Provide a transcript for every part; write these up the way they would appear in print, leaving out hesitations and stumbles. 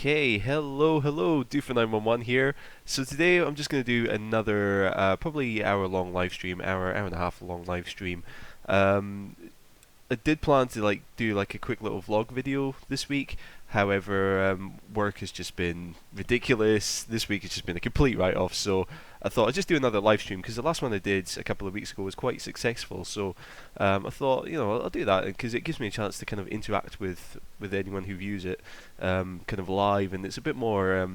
Okay, hello, Do for 911 here. So today I'm just going to do another probably hour-long live stream, hour and a half long live stream. Um, I did plan to do like a quick little vlog video this week. However, work has just been ridiculous. This week has just been a complete write-off. So I thought I'd just do another live stream because the last one I did a couple of weeks ago was quite successful. So I thought, I'll do that because it gives me a chance to kind of interact with anyone who views it, kind of live, and it's a bit more.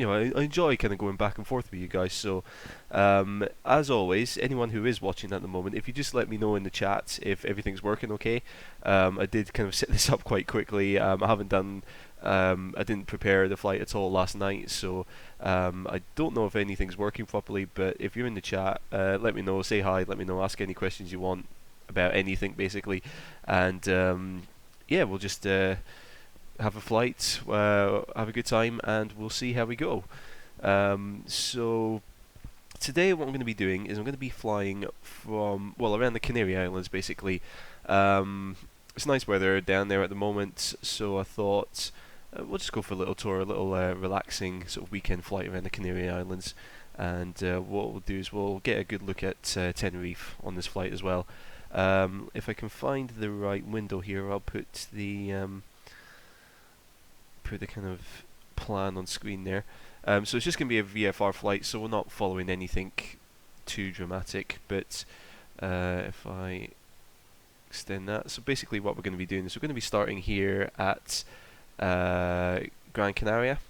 I enjoy kind of going back and forth with you guys. So, as always, anyone who is watching at the moment, if you just let me know in the chat if everything's working okay. I did kind of set this up quite quickly. I didn't prepare the flight at all last night, so I don't know if anything's working properly. But if you're in the chat, let me know, say hi, let me know, ask any questions you want about anything basically, and yeah, we'll just. Have a flight, have a good time, and we'll see how we go. So today what I'm going to be doing is I'm going to be flying from, around the Canary Islands basically. It's nice weather down there at the moment, so I thought we'll just go for a little tour, a little relaxing sort of weekend flight around the Canary Islands. And what we'll do is we'll get a good look at Tenerife on this flight as well. If I can find the right window here, I'll put the kind of plan on screen there. So it's just going to be a VFR flight, so we're not following anything too dramatic, but if I extend that, so basically what we're going to be doing is we're going to be starting here at Gran Canaria,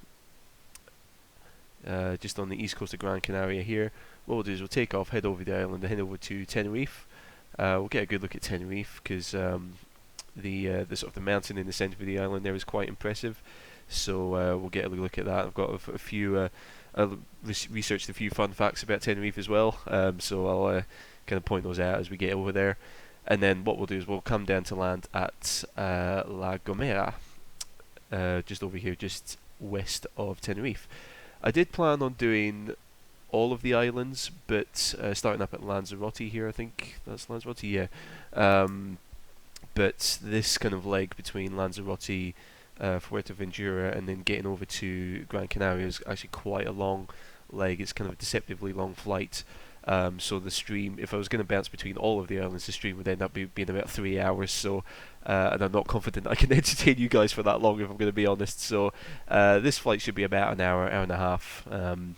just on the east coast of Gran Canaria here. What we'll do is we'll take off, head over the island, and head over to Tenerife. We'll get a good look at Tenerife because the sort of the mountain in the centre of the island there is quite impressive. So we'll get a look at that. I've got a few. Researched a few fun facts about Tenerife as well. So I'll kind of point those out as we get over there. And then what we'll do is we'll come down to land at La Gomera, just over here, just west of Tenerife. I did plan on doing all of the islands, but starting up at Lanzarote here, I think that's Lanzarote, yeah. But this kind of leg between Lanzarote, Fuerteventura, and then getting over to Gran Canaria is actually quite a long leg. It's kind of a deceptively long flight. So the stream, if I was going to bounce between all of the islands, the stream would end up being about 3 hours. So, and I'm not confident I can entertain you guys for that long, if I'm going to be honest. So, this flight should be about an hour and a half, and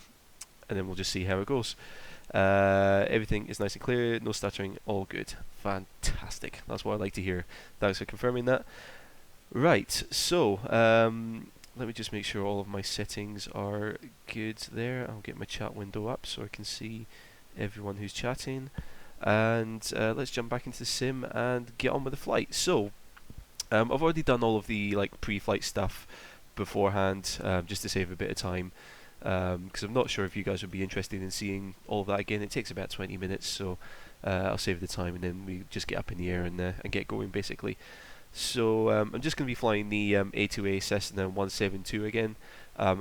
then we'll just see how it goes. Everything is nice and clear, no stuttering, all good. Fantastic. That's what I like to hear. Thanks for confirming that. Right, so let me just make sure all of my settings are good there. I'll get my chat window up so I can see everyone who's chatting. And let's jump back into the sim and get on with the flight. So, I've already done all of the pre-flight stuff beforehand, just to save a bit of time. Because I'm not sure if you guys would be interested in seeing all of that again. It takes about 20 minutes, so I'll save the time and then we just get up in the air and get going basically. So I'm just going to be flying the A2A Cessna 172 again. I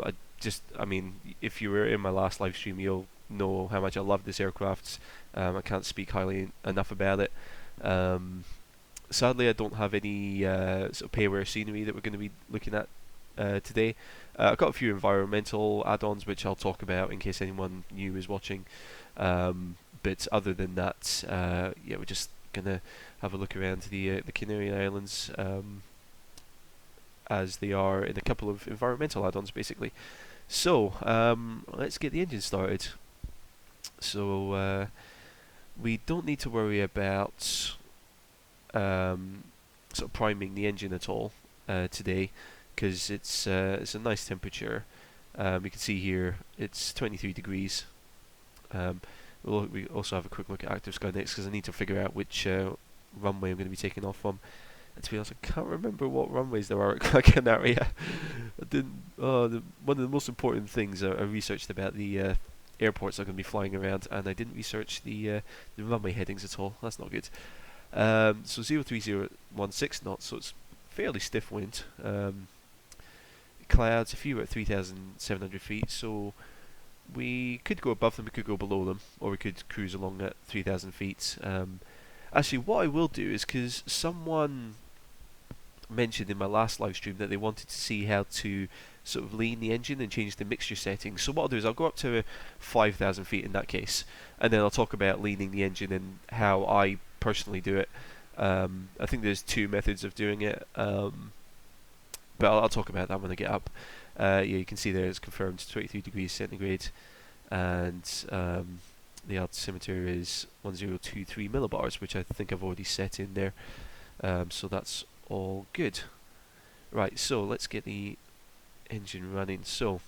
mean, if you were in my last live stream, you'll know how much I love this aircraft. I can't speak highly enough about it. Sadly, I don't have any sort of pay-aware scenery that we're going to be looking at today. I've got a few environmental add-ons which I'll talk about in case anyone new is watching. But other than that, yeah, we're just gonna have a look around the Canary Islands as they are in a couple of environmental add-ons basically. So let's get the engine started. So we don't need to worry about sort of priming the engine at all today because it's a nice temperature. You can see here it's 23 degrees. We also have a quick look at Active Sky next because I need to figure out which runway I'm going to be taking off from. And to be honest, I can't remember what runways there are at Gran Canaria. I didn't. One of the most important things I researched about the airports I'm going to be flying around, and I didn't research the runway headings at all. That's not good. So 03016 knots, so it's fairly stiff wind. Clouds, a few at 3,700 feet, so we could go above them, we could go below them, or we could cruise along at 3,000 feet. Actually, what I will do is, because someone mentioned in my last live stream that they wanted to see how to sort of lean the engine and change the mixture settings. So what I'll do is I'll go up to 5,000 feet in that case, and then I'll talk about leaning the engine and how I personally do it. I think there's two methods of doing it, but I'll talk about that when I get up. Yeah, you can see there it's confirmed 23 degrees centigrade, and the altimeter is 1023 millibars, which I think I've already set in there. So that's all good. Right, so let's get the engine running. So,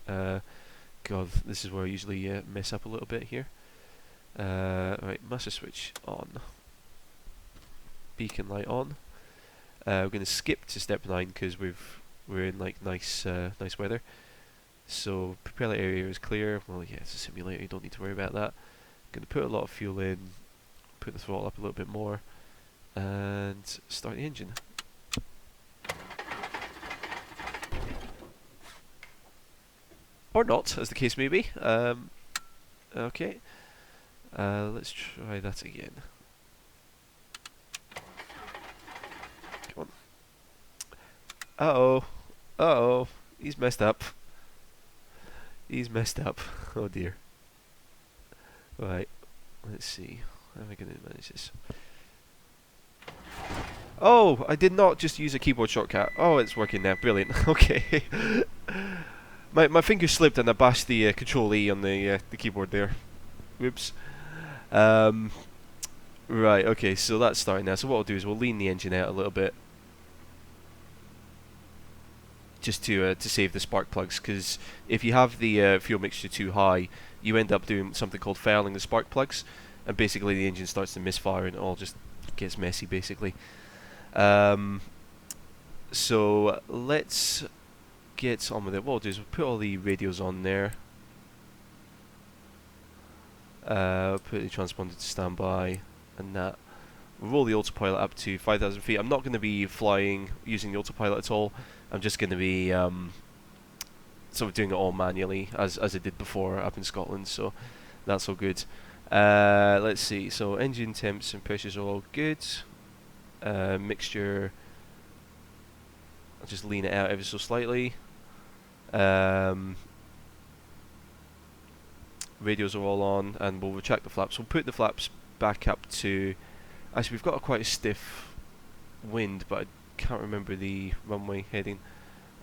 God, this is where I usually mess up a little bit here. Right, master switch on. Beacon light on. We're going to skip to step 9 because we're in like nice weather. So propeller area is clear. Well, yeah, it's a simulator. You don't need to worry about that. Going to put a lot of fuel in. Put the throttle up a little bit more, and start the engine. Or not, as the case may be. Okay. Let's try that again. Come on. Uh-oh. Uh-oh. He's messed up. He's messed up. Oh dear. Right. Let's see. How am I going to manage this? Oh! I did not just use a keyboard shortcut. Oh, it's working now. Brilliant. Okay. My finger slipped and I bashed the Control E on the keyboard there. Whoops. Right, okay, so that's starting now. So what I'll do is we'll lean the engine out a little bit, just to save the spark plugs, because if you have the fuel mixture too high, you end up doing something called fouling the spark plugs, and basically the engine starts to misfire and it all just gets messy, basically. So let's get on with it. What we'll do is we'll put all the radios on there. Put the transponder to standby, and that. We'll roll the autopilot up to 5,000 feet. I'm not going to be flying using the autopilot at all. I'm just going to be sort of doing it all manually, as I did before up in Scotland, so that's all good. Let's see, so engine temps and pressures are all good. Mixture, I'll just lean it out ever so slightly. Radios are all on, and we'll retract the flaps. We'll put the flaps back up to... Actually, we've got quite a stiff wind, but I can't remember the runway heading.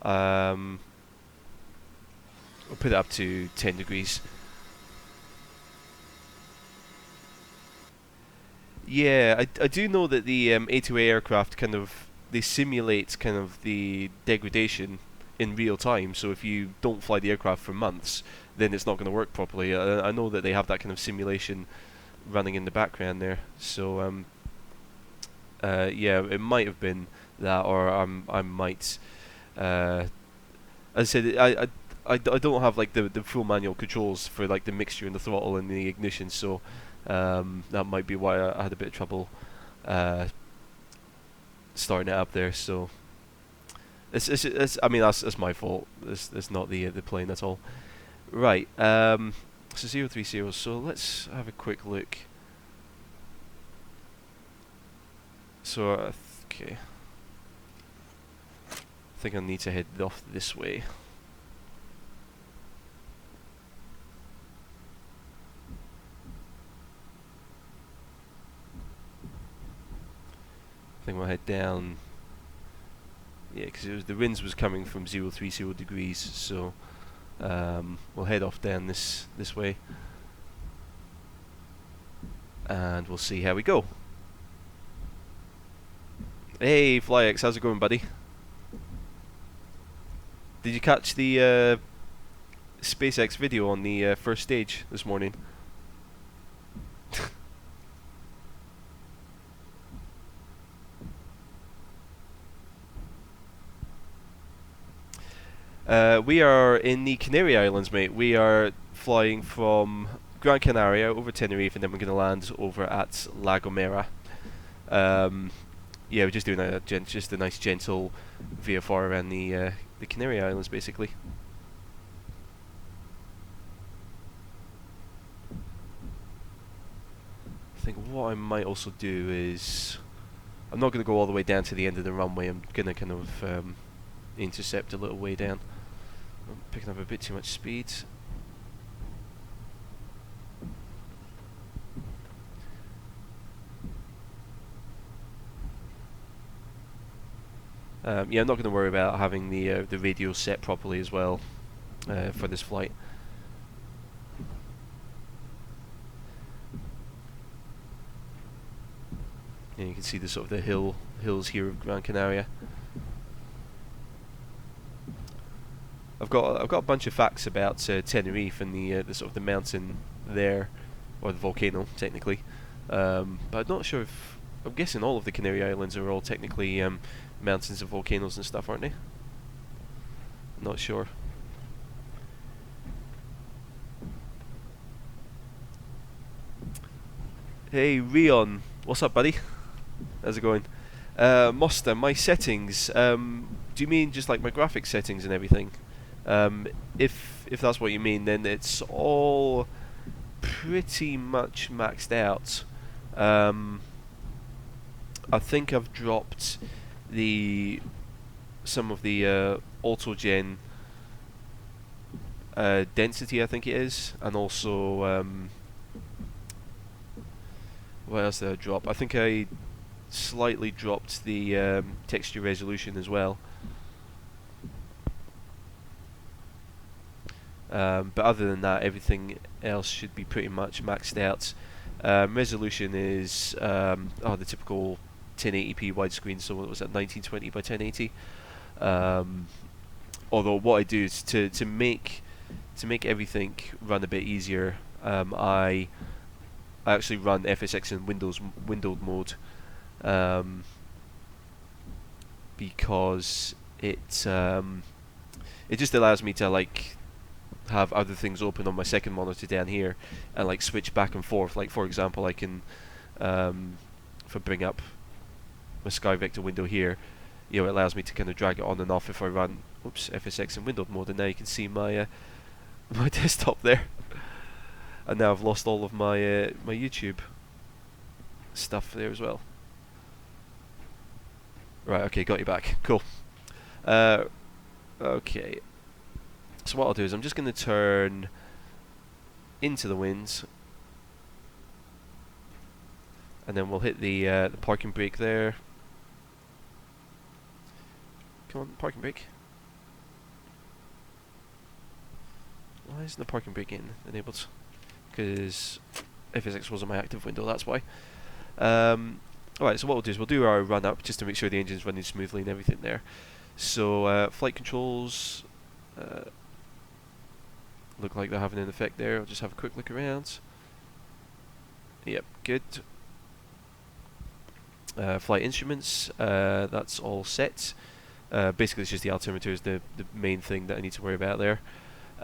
We'll put it up to 10 degrees. Yeah, I do know that the A2A aircraft kind of... they simulate kind of the degradation in real time, so if you don't fly the aircraft for months, then it's not going to work properly. I know that they have that kind of simulation running in the background there, so yeah, it might have been that, or I might, as I said, I don't have like the full manual controls for like the mixture and the throttle and the ignition, so that might be why I had a bit of trouble starting it up there. So it's I mean that's my fault. It's not the plane at all. Right. So 030. So let's have a quick look. So okay. I think I need to head off this way. I think we'll head down. Yeah, because the winds was coming from 030 degrees, so we'll head off down this way, and we'll see how we go. Hey, FlyX, how's it going, buddy? Did you catch the SpaceX video on the first stage this morning? We are in the Canary Islands, mate. We are flying from Gran Canaria over Tenerife, and then we're going to land over at La Gomera. Yeah, we're just doing just a nice gentle VFR around the Canary Islands, basically. I think what I might also do is, I'm not going to go all the way down to the end of the runway. I'm going to kind of intercept a little way down. picking up a bit too much speed. Yeah, I'm not going to worry about having the radio set properly as well for this flight. Yeah, you can see the sort of the hills here of Gran Canaria. I've got a bunch of facts about Tenerife and the sort of the mountain there, or the volcano technically, but I'm not sure if I'm guessing all of the Canary Islands are all technically mountains and volcanoes and stuff, aren't they? Not sure. Hey Rion, what's up, buddy? How's it going? Mosta, my settings. Do you mean just like my graphics settings and everything? If that's what you mean, then it's all pretty much maxed out. I think I've dropped some of the auto-gen density, I think it is, and also what else did I drop? I think I slightly dropped the texture resolution as well. But other than that, everything else should be pretty much maxed out. Resolution is the typical 1080p widescreen, so what was that, 1920 by 1080. Although what I do is to make everything run a bit easier, I actually run FSX in windowed mode, because it just allows me to like have other things open on my second monitor down here and like switch back and forth. Like for example, I can if I bring up my Sky Vector window here, it allows me to kind of drag it on and off if I run FSX in windowed mode, and now you can see my my desktop there. And now I've lost all of my my YouTube stuff there as well. Right, okay, got you back. Cool. Okay. So what I'll do is I'm just going to turn into the winds, and then we'll hit the parking brake there. Come on, parking brake. Why isn't the parking brake enabled? Because FSX was on my active window, that's why. Alright, so what we'll do is we'll do our run up just to make sure the engine's running smoothly and everything there. So flight controls look like they're having an effect there. I'll just have a quick look around. Yep, good. Flight instruments, that's all set. Basically it's just the altimeter is the main thing that I need to worry about there.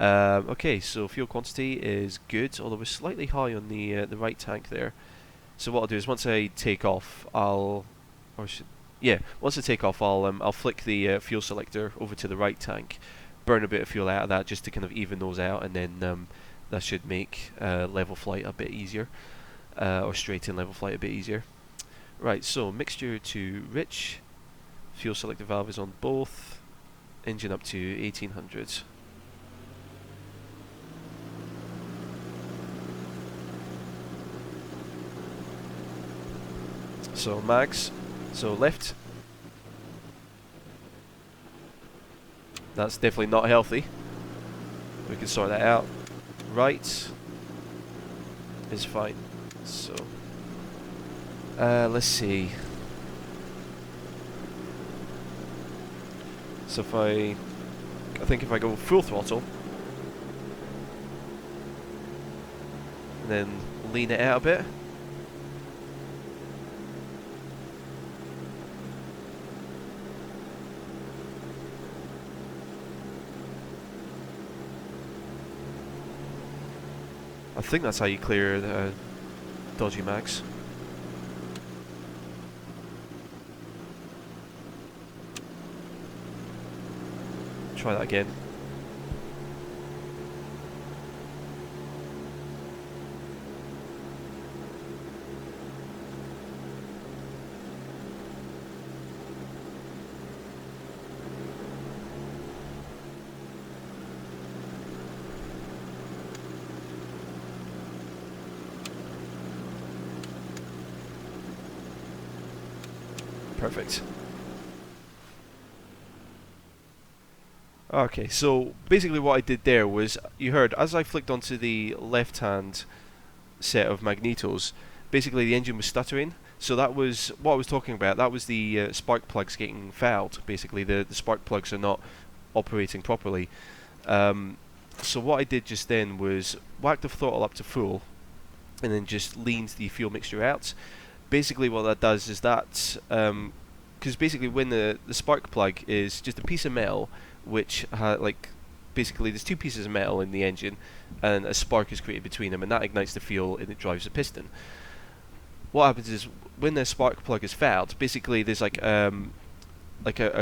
Okay, so fuel quantity is good, although we're slightly high on the right tank there. So what I'll do is once I take off, once I take off, I'll flick the fuel selector over to the right tank, burn a bit of fuel out of that just to kind of even those out, and then that should make level flight a bit easier, or straight in level flight a bit easier. Right, so mixture to rich, fuel selector valve is on both, engine up to 1800. So mags, so left. That's definitely not healthy. We can sort that out. Right is fine. So let's see. So if I think if I go full throttle and then lean it out a bit. I think that's how you clear the dodgy mags. Try that again. Perfect. Okay, so basically what I did there was, you heard, as I flicked onto the left-hand set of magnetos, basically the engine was stuttering. So that was what I was talking about. That was the spark plugs getting fouled. Basically, the spark plugs are not operating properly. So what I did just then was whack the throttle up to full, and then just leaned the fuel mixture out. Basically, what that does is that, because basically when the spark plug is just a piece of metal, which basically there's two pieces of metal in the engine, and a spark is created between them, and that ignites the fuel and it drives the piston. What happens is when the spark plug is fouled, basically there's like a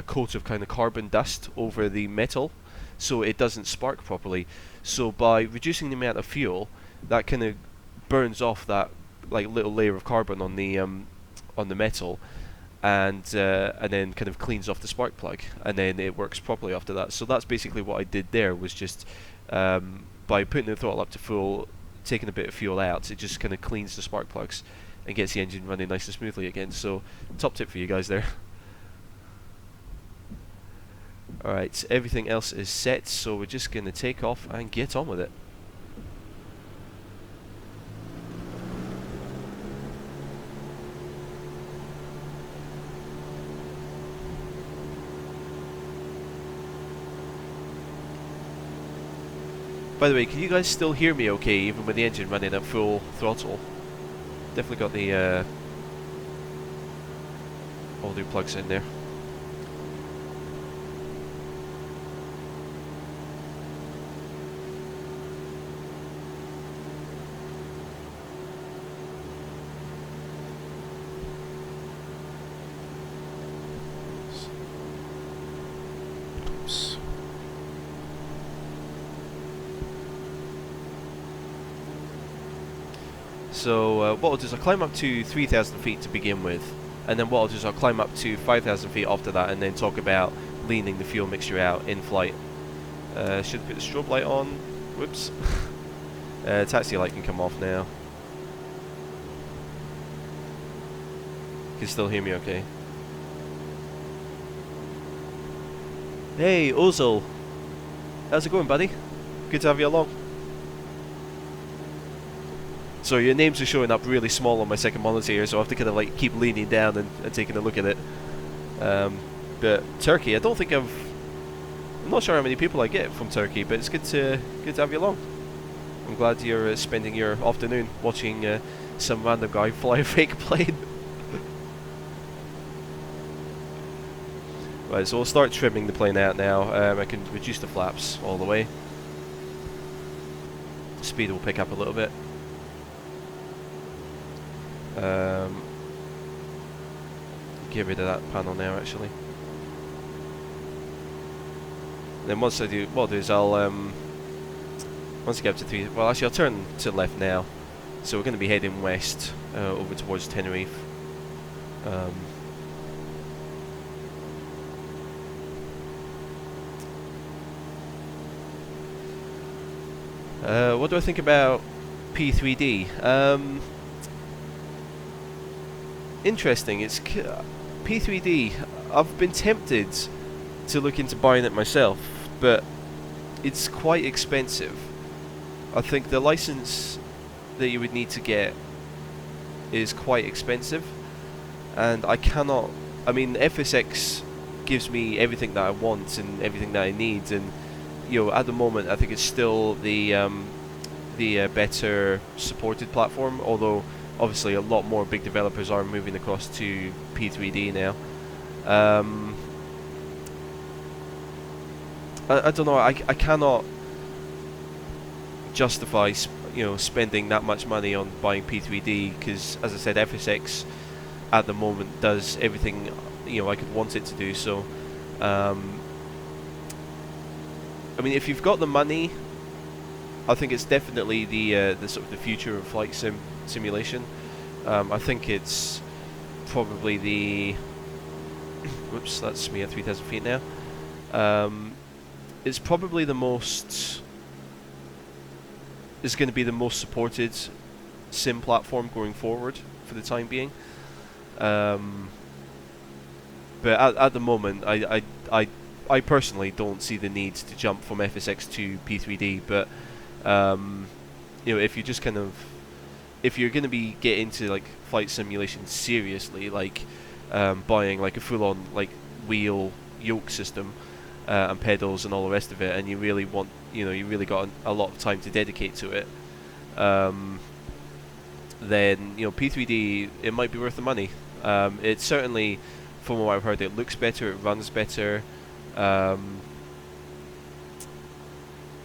coat of kind of carbon dust over the metal, so it doesn't spark properly. So by reducing the amount of fuel, that kind of burns off that like little layer of carbon on the metal, and then kind of cleans off the spark plug, and then it works properly after that. So that's basically what I did there, was just by putting the throttle up to full, taking a bit of fuel out, it just kind of cleans the spark plugs and gets the engine running nice and smoothly again. So top tip for you guys there. Alright, everything else is set, so we're just going to take off and get on with it. By the way, can you guys still hear me okay, even with the engine running at full throttle? Definitely got the audio plugs in there. Oops. So what I'll do is I'll climb up to 3,000 feet to begin with, and then what I'll do is I'll climb up to 5,000 feet after that, and then talk about leaning the fuel mixture out in flight. Should put the strobe light on. Whoops. Taxi light can come off now. You can still hear me okay? Hey, Ozil! How's it going, buddy? Good to have you along. So your names are showing up really small on my second monitor here, so I have to kind of like keep leaning down and taking a look at it. But Turkey, I'm not sure how many people I get from Turkey, but it's good to have you along. I'm glad you're spending your afternoon watching some random guy fly a fake plane. Right, so we'll start trimming the plane out now. I can reduce the flaps all the way. Speed will pick up a little bit. Get rid of that panel now, actually. And then once I do, what I'll do is I'll once I get up to 3, well actually I'll turn to the left now. So we're going to be heading west over towards Tenerife. What do I think about P3D? Interesting. It's P3D. I've been tempted to look into buying it myself, but it's quite expensive. I think the license that you would need to get is quite expensive, and I cannot. I mean, FSX gives me everything that I want and everything that I need, and at the moment I think it's still the better supported platform, although obviously a lot more big developers are moving across to P3D now. I don't know, I cannot justify spending that much money on buying P3D, because as I said, FSX at the moment does everything I could want it to do. So I mean, if you've got the money, I think it's definitely the sort of the future of flight simulation. I think it's probably the whoops, that's me at 3,000 feet now. It's probably the most. Is going to be the most supported sim platform going forward for the time being. but at the moment, I personally don't see the need to jump from FSX to P3D. But if you just kind of, if you're going to be get into like flight simulation seriously, like buying like a full-on like wheel yoke system and pedals and all the rest of it, and you really want, you really got a lot of time to dedicate to it, then P3D, it might be worth the money. It's certainly, from what I've heard, it looks better, it runs better.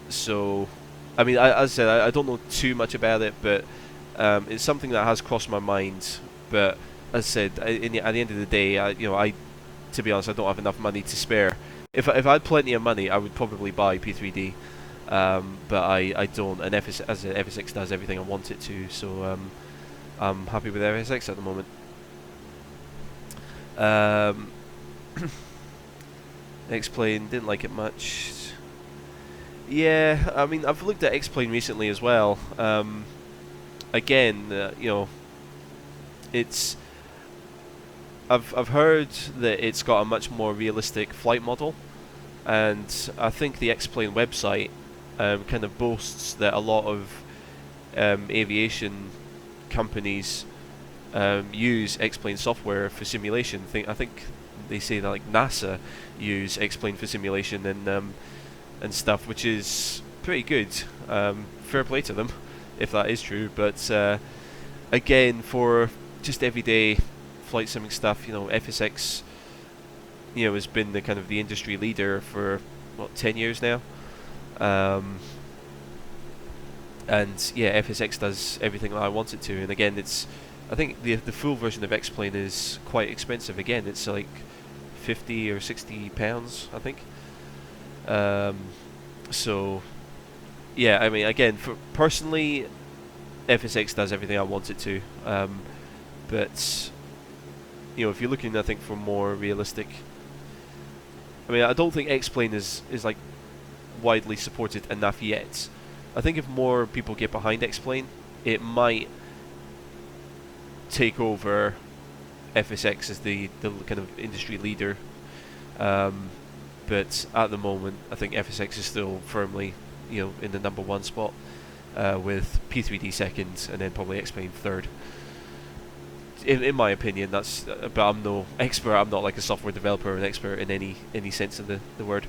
So, I mean, as I said, I don't know too much about it, but it's something that has crossed my mind. But as I said, at the end of the day, to be honest, I don't have enough money to spare. If I had plenty of money, I would probably buy P3D, but I don't. And FSX does everything I want it to, so I'm happy with FSX at the moment. X-Plane, didn't like it much. Yeah, I mean, I've looked at X-Plane recently as well. Again, it's... I've heard that it's got a much more realistic flight model, and I think the X-Plane website kind of boasts that a lot of aviation companies use X-Plane software for simulation. I think they say that like NASA use X-Plane for simulation and stuff, which is pretty good. Fair play to them, if that is true. But again, for just everyday flight simming stuff, FSX, has been the kind of the industry leader for 10 years now. And yeah, FSX does everything that I want it to. And again, I think the full version of X-Plane is quite expensive. Again, it's like £50 or £60, I think. So yeah, I mean, again, personally, FSX does everything I want it to. But if you're looking, I think, for more realistic, I mean, I don't think X-Plane is like widely supported enough yet. I think if more people get behind X-Plane, it might take over FSX as the kind of industry leader. But at the moment, I think FSX is still firmly, in the number one spot, with P3D second, and then probably X-Plane third. In my opinion, that's. But I'm no expert. I'm not like a software developer or an expert in any sense of the word.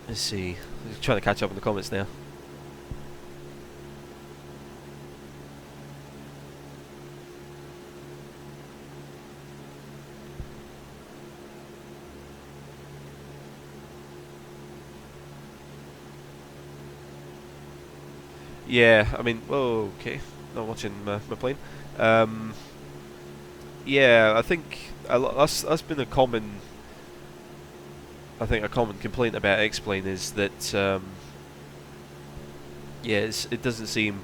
Let's see. I'm trying to catch up in the comments now. Yeah, I mean, oh, okay. Not watching my plane. Yeah, I think that's been a common. I think a common complaint about X-Plane is that it doesn't seem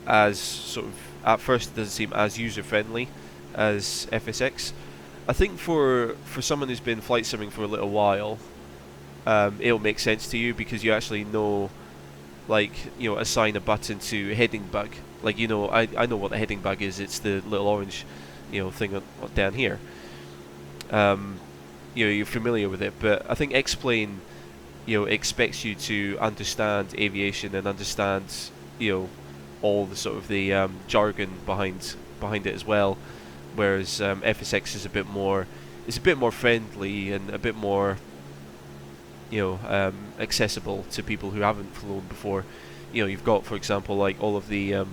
as sort of, at first it doesn't seem as user friendly as FSX. I think for someone who's been flight simming for a little while, it'll make sense to you because you actually know, like, assign a button to heading bug. Like, I know what the heading bug is. It's the little orange, thing down here. You're familiar with it, but I think X-Plane, expects you to understand aviation and understand, all the sort of the jargon behind it as well. Whereas FSX is a bit more friendly and a bit more, accessible to people who haven't flown before. You've got, for example, like all of the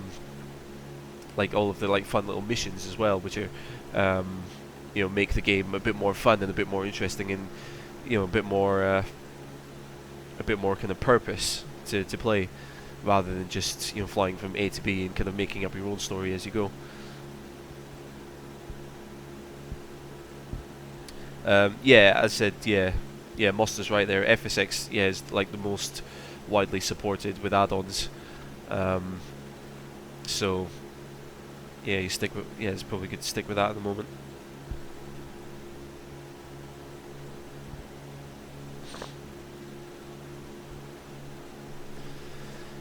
fun little missions as well, which are make the game a bit more fun and a bit more interesting, and a bit more kind of purpose to play, rather than just flying from A to B and kind of making up your own story as you go. Yeah, as I said, yeah, Monster's right there. FSX, is like the most widely supported with add-ons. So yeah, it's probably good to stick with that at the moment.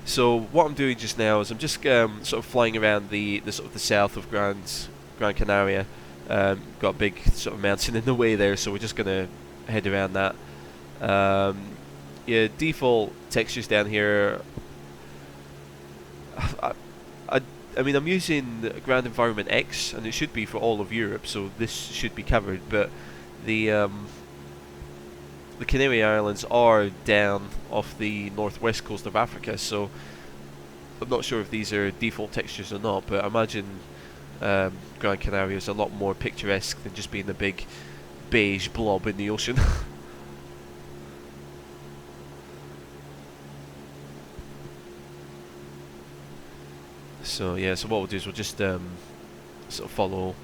So what I'm doing just now is I'm just sort of flying around the sort of the south of Gran Canaria. Got a big sort of mountain in the way there, so we're just gonna head around that. Yeah, default textures down here. I, I, I mean, I'm using Ground Environment X, and it should be for all of Europe, so this should be covered. But the Canary Islands are down off the northwest coast of Africa, so I'm not sure if these are default textures or not, but I imagine Gran Canaria is a lot more picturesque than just being a big beige blob in the ocean. So yeah, so what we'll do is we'll just sort of follow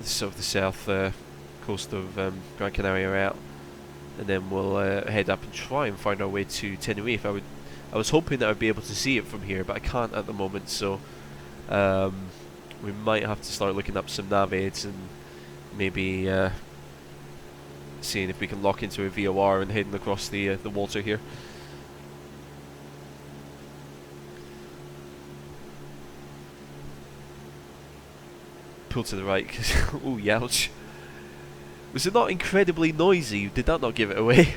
sort of the south coast of Gran Canaria out, and then we'll head up and try and find our way to Tenerife. I was hoping that I'd be able to see it from here, but I can't at the moment. So we might have to start looking up some nav aids and maybe seeing if we can lock into a VOR and heading across the water here. Pull to the right. Ooh, youch. Was it not incredibly noisy? Did that not give it away?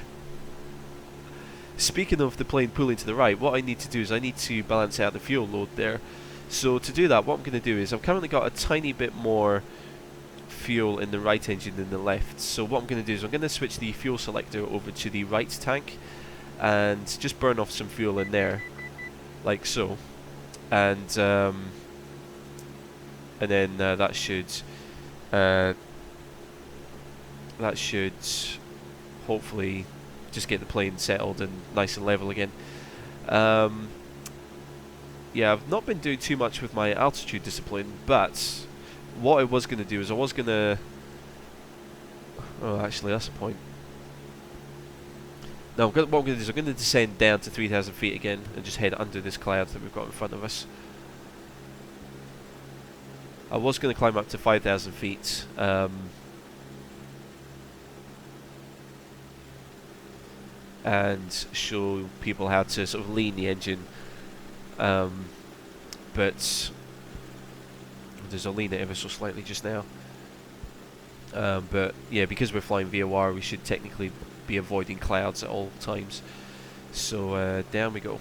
Speaking of the plane pulling to the right, what I need to do is I need to balance out the fuel load there. So to do that, what I'm going to do is I've currently got a tiny bit more fuel in the right engine than the left. So what I'm going to do is I'm going to switch the fuel selector over to the right tank and just burn off some fuel in there, like so. And then that should hopefully just get the plane settled and nice and level again. Yeah, I've not been doing too much with my altitude discipline, but what I was going to do is I was going to... Oh, actually, that's the point. No, what I'm going to do is I'm going to descend down to 3,000 feet again and just head under this cloud that we've got in front of us. I was going to climb up to 5,000 feet, and show people how to sort of lean the engine, but there's a lean it ever so slightly just now. But yeah, because we're flying VOR, we should technically be avoiding clouds at all times. So down we go.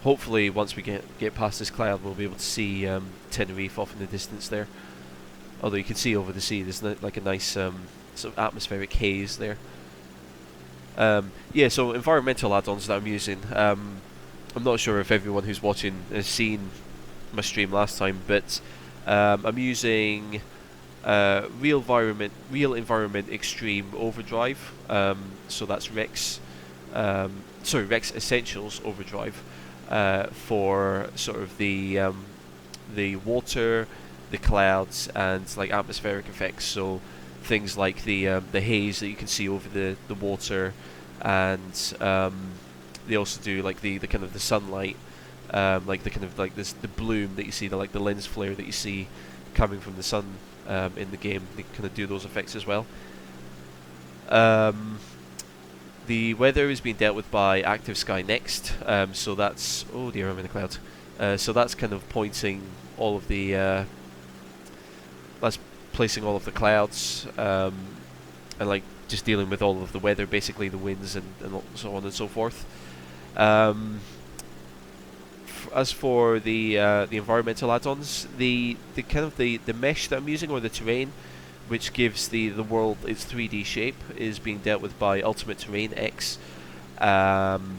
Hopefully, once we get past this cloud, we'll be able to see Tenerife off in the distance there. Although you can see over the sea, there's like a nice sort of atmospheric haze there. Yeah, so environmental add-ons that I'm using. I'm not sure if everyone who's watching has seen my stream last time, but I'm using Real Environment Extreme Overdrive. So that's Rex Essentials Overdrive. For sort of the water, the clouds, and like atmospheric effects. So things like the haze that you can see over the water, and they also do like the kind of the sunlight, like the kind of like this the bloom that you see, the like the lens flare that you see coming from the sun in the game. They kind of do those effects as well. The weather is being dealt with by Active Sky Next, so that's... Oh dear, I'm in the clouds. So that's kind of pointing all of the... that's placing all of the clouds, and like just dealing with all of the weather, basically the winds and so on and so forth. As for the environmental add-ons, the kind of the mesh that I'm using, or the terrain, which gives the world its 3D shape, is being dealt with by Ultimate Terrain X. And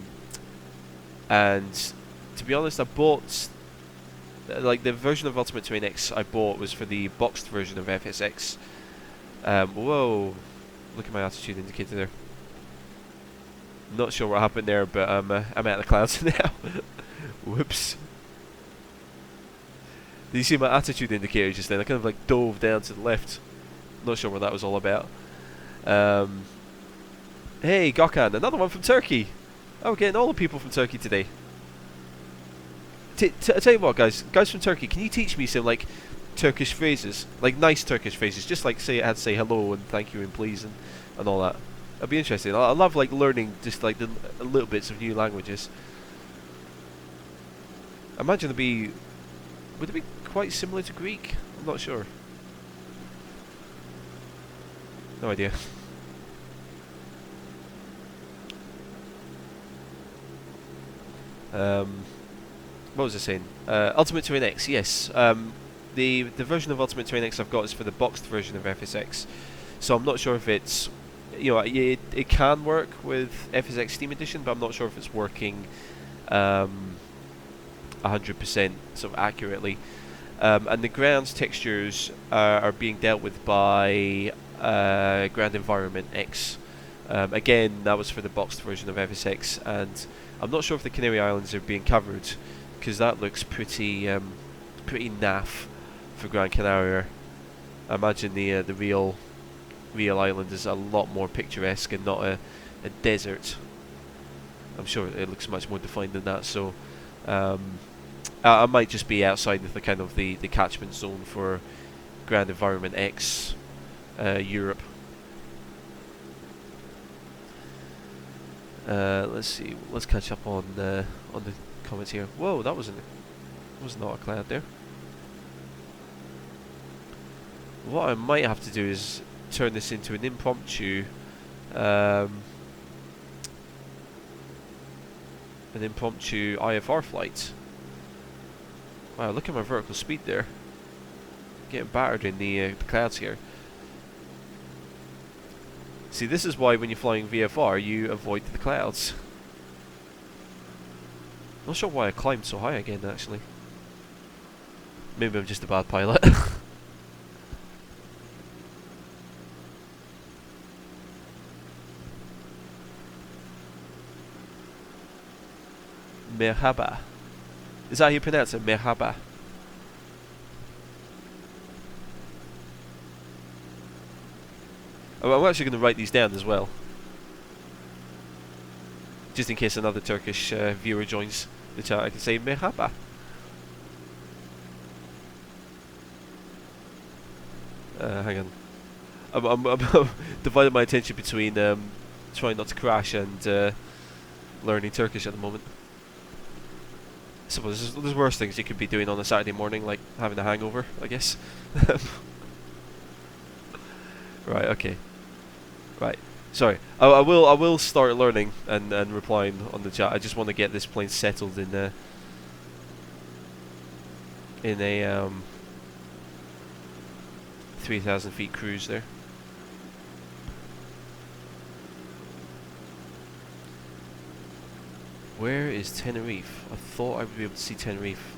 to be honest, I bought like the version of Ultimate Terrain X I bought was for the boxed version of FSX. Whoa, look at my altitude indicator there. Not sure what happened there, but I'm out of the clouds now. Whoops. Did you see my altitude indicator just then? I kind of like dove down to the left. Not sure what that was all about. Hey, Gökhan, another one from Turkey. Oh, we're getting all the people from Turkey today. I tell you what, guys from Turkey, can you teach me some like Turkish phrases, like nice Turkish phrases, just like say it had to say hello and thank you and please and all that. That'd be interesting. I love like learning just like the little bits of new languages. I imagine would it be quite similar to Greek? I'm not sure. No idea. What was I saying? Ultimate Terrain X, yes. The version of Ultimate Terrain X I've got is for the boxed version of FSX, so I'm not sure if it's, you know, it can work with FSX Steam Edition, but I'm not sure if it's working 100% sort of accurately. And the ground's textures are being dealt with by Ground Environment X. Again, that was for the boxed version of FSX, and I'm not sure if the Canary Islands are being covered, because that looks pretty naff for Gran Canaria. I imagine the real island is a lot more picturesque and not a desert. I'm sure it looks much more defined than that. So I might just be outside of the kind of the catchment zone for Grand Environment X Europe. Let's see. Let's catch up on the comments here. Whoa, that was not a cloud there. What I might have to do is turn this into an impromptu IFR flight. Wow, look at my vertical speed there. Getting battered in the clouds here. See, this is why when you're flying VFR, you avoid the clouds. Not sure why I climbed so high again, actually. Maybe I'm just a bad pilot. Merhaba. Is that how you pronounce it? Merhaba. Oh, I'm actually going to write these down as well, just in case another Turkish viewer joins the chat. I can say merhaba. Hang on. I'm dividing my attention between trying not to crash and learning Turkish at the moment. I suppose there's worse things you could be doing on a Saturday morning, like having a hangover, I guess. Right, okay. Right. Sorry. I will start learning and replying on the chat. I just want to get this plane settled in a 3,000 feet cruise there. Where is Tenerife? I thought I would be able to see Tenerife.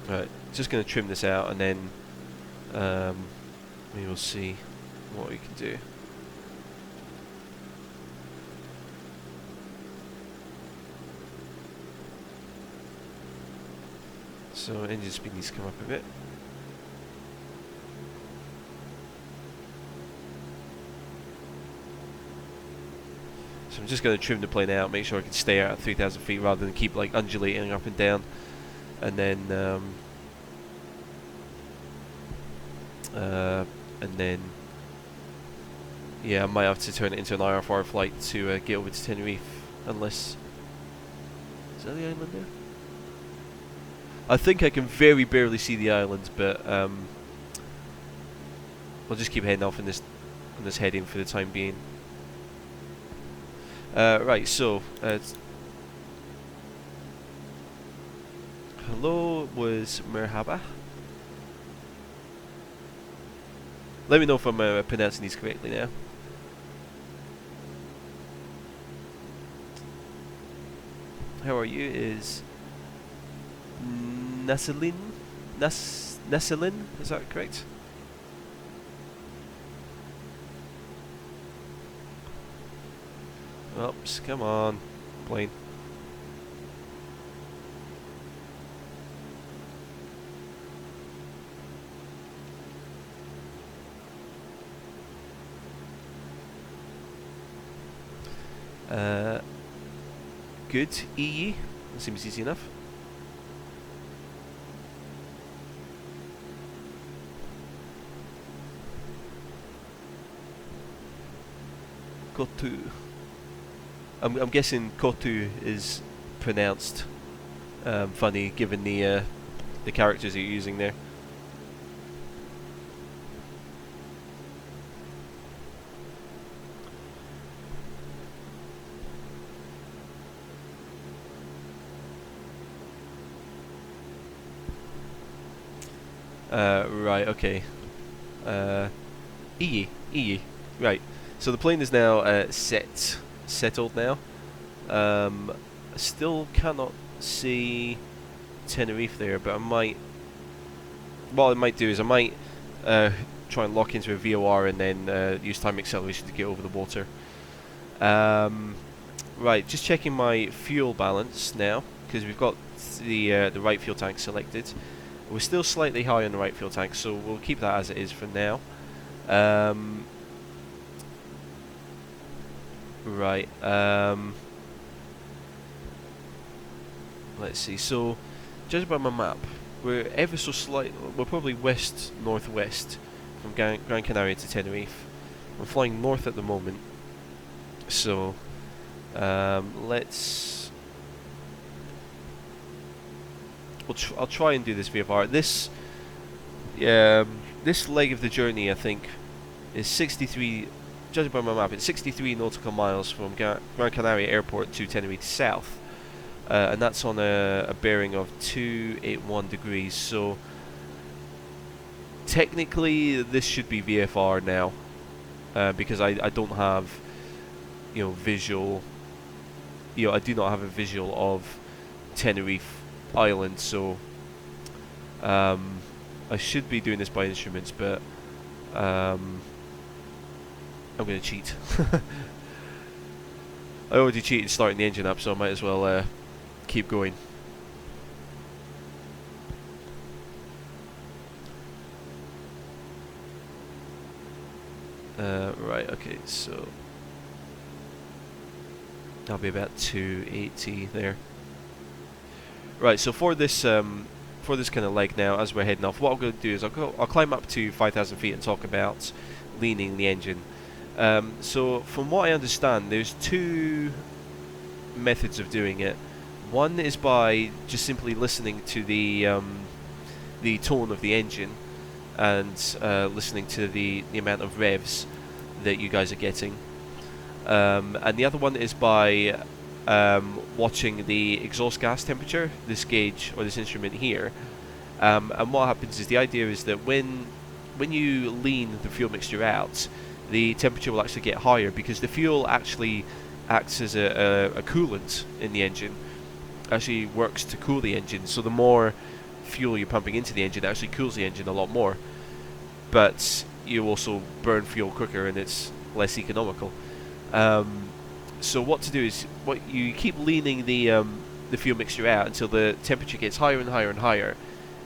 Right, just going to trim this out and then we will see what we can do. So engine speed needs to come up a bit. So I'm just going to trim the plane out, make sure I can stay out at 3,000 feet rather than keep like undulating up and down. And then yeah, I might have to turn it into an IFR flight to get over to Tenerife, unless is that the island there? I think I can very barely see the island, but I'll just keep heading off in this heading for the time being. Right, so hello was merhaba. Let me know if I'm pronouncing these correctly now. How are you? Is Nasalin? Nasalin? Is that correct? Oops, come on, plane. Uh, good. EE. That seems easy enough. Kotu. I'm guessing Kotu is pronounced funny, given the characters you're using there. Right. Okay. EE. Right. So the plane is now settled now. I still cannot see Tenerife there, but I might. What I might do is I might try and lock into a VOR and then use time acceleration to get over the water. Right, just checking my fuel balance now, because we've got the right fuel tank selected. We're still slightly high on the right fuel tank, so we'll keep that as it is for now. Right. Let's see. So, judging by my map, we're ever so slight. We're probably west northwest from Gran Canaria to Tenerife. I'm flying north at the moment, so let's. I'll try and do this VFR. This leg of the journey, I think, is 63. Judging by my map, it's 63 nautical miles from Gran Canaria Airport to Tenerife South, and that's on a bearing of 281 degrees. So technically, this should be VFR now, because I don't have visual. I do not have a visual of Tenerife Island, so I should be doing this by instruments, but I'm going to cheat. I already cheated starting the engine up, so I might as well keep going. Right, okay, so that'll be about 280 there. Right, so for this kind of leg now, as we're heading off, what I'm going to do is I'll climb up to 5,000 feet and talk about leaning the engine. So from what I understand, there's two methods of doing it. One is by just simply listening to the tone of the engine and listening to the amount of revs that you guys are getting. And the other one is by watching the exhaust gas temperature, this gauge or this instrument here. And what happens is, the idea is that when you lean the fuel mixture out, the temperature will actually get higher, because the fuel actually acts as a coolant in the engine. Actually works to cool the engine, so the more fuel you're pumping into the engine, it actually cools the engine a lot more. But you also burn fuel quicker, and it's less economical. So what to do is, you keep leaning the fuel mixture out until the temperature gets higher and higher and higher,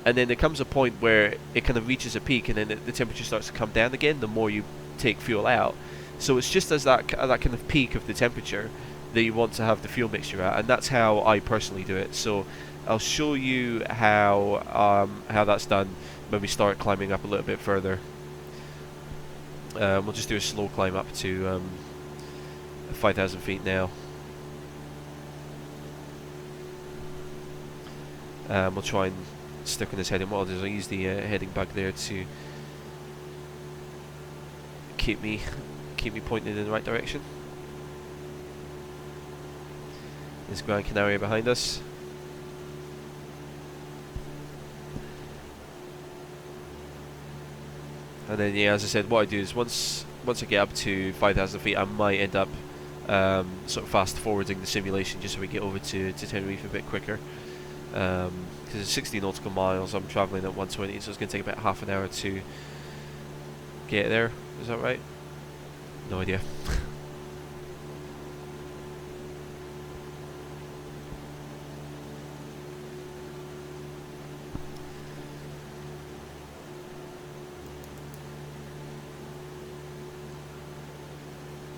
and then there comes a point where it kind of reaches a peak, and then the temperature starts to come down again the more you take fuel out. So it's just as that kind of peak of the temperature that you want to have the fuel mixture at, and that's how I personally do it. So I'll show you how that's done when we start climbing up a little bit further. We'll just do a slow climb up to 5,000 feet now. We'll try and stick on this heading. What I'll do is I'll use the heading bug there to keep me pointed in the right direction. There's Gran Canaria behind us. And then, yeah, as I said, what I do is once I get up to 5,000 feet, I might end up sort of fast forwarding the simulation just so we get over to Tenerife a bit quicker. Because it's 60 nautical miles, I'm travelling at 120, so it's going to take about half an hour to get there. Is that right? No idea.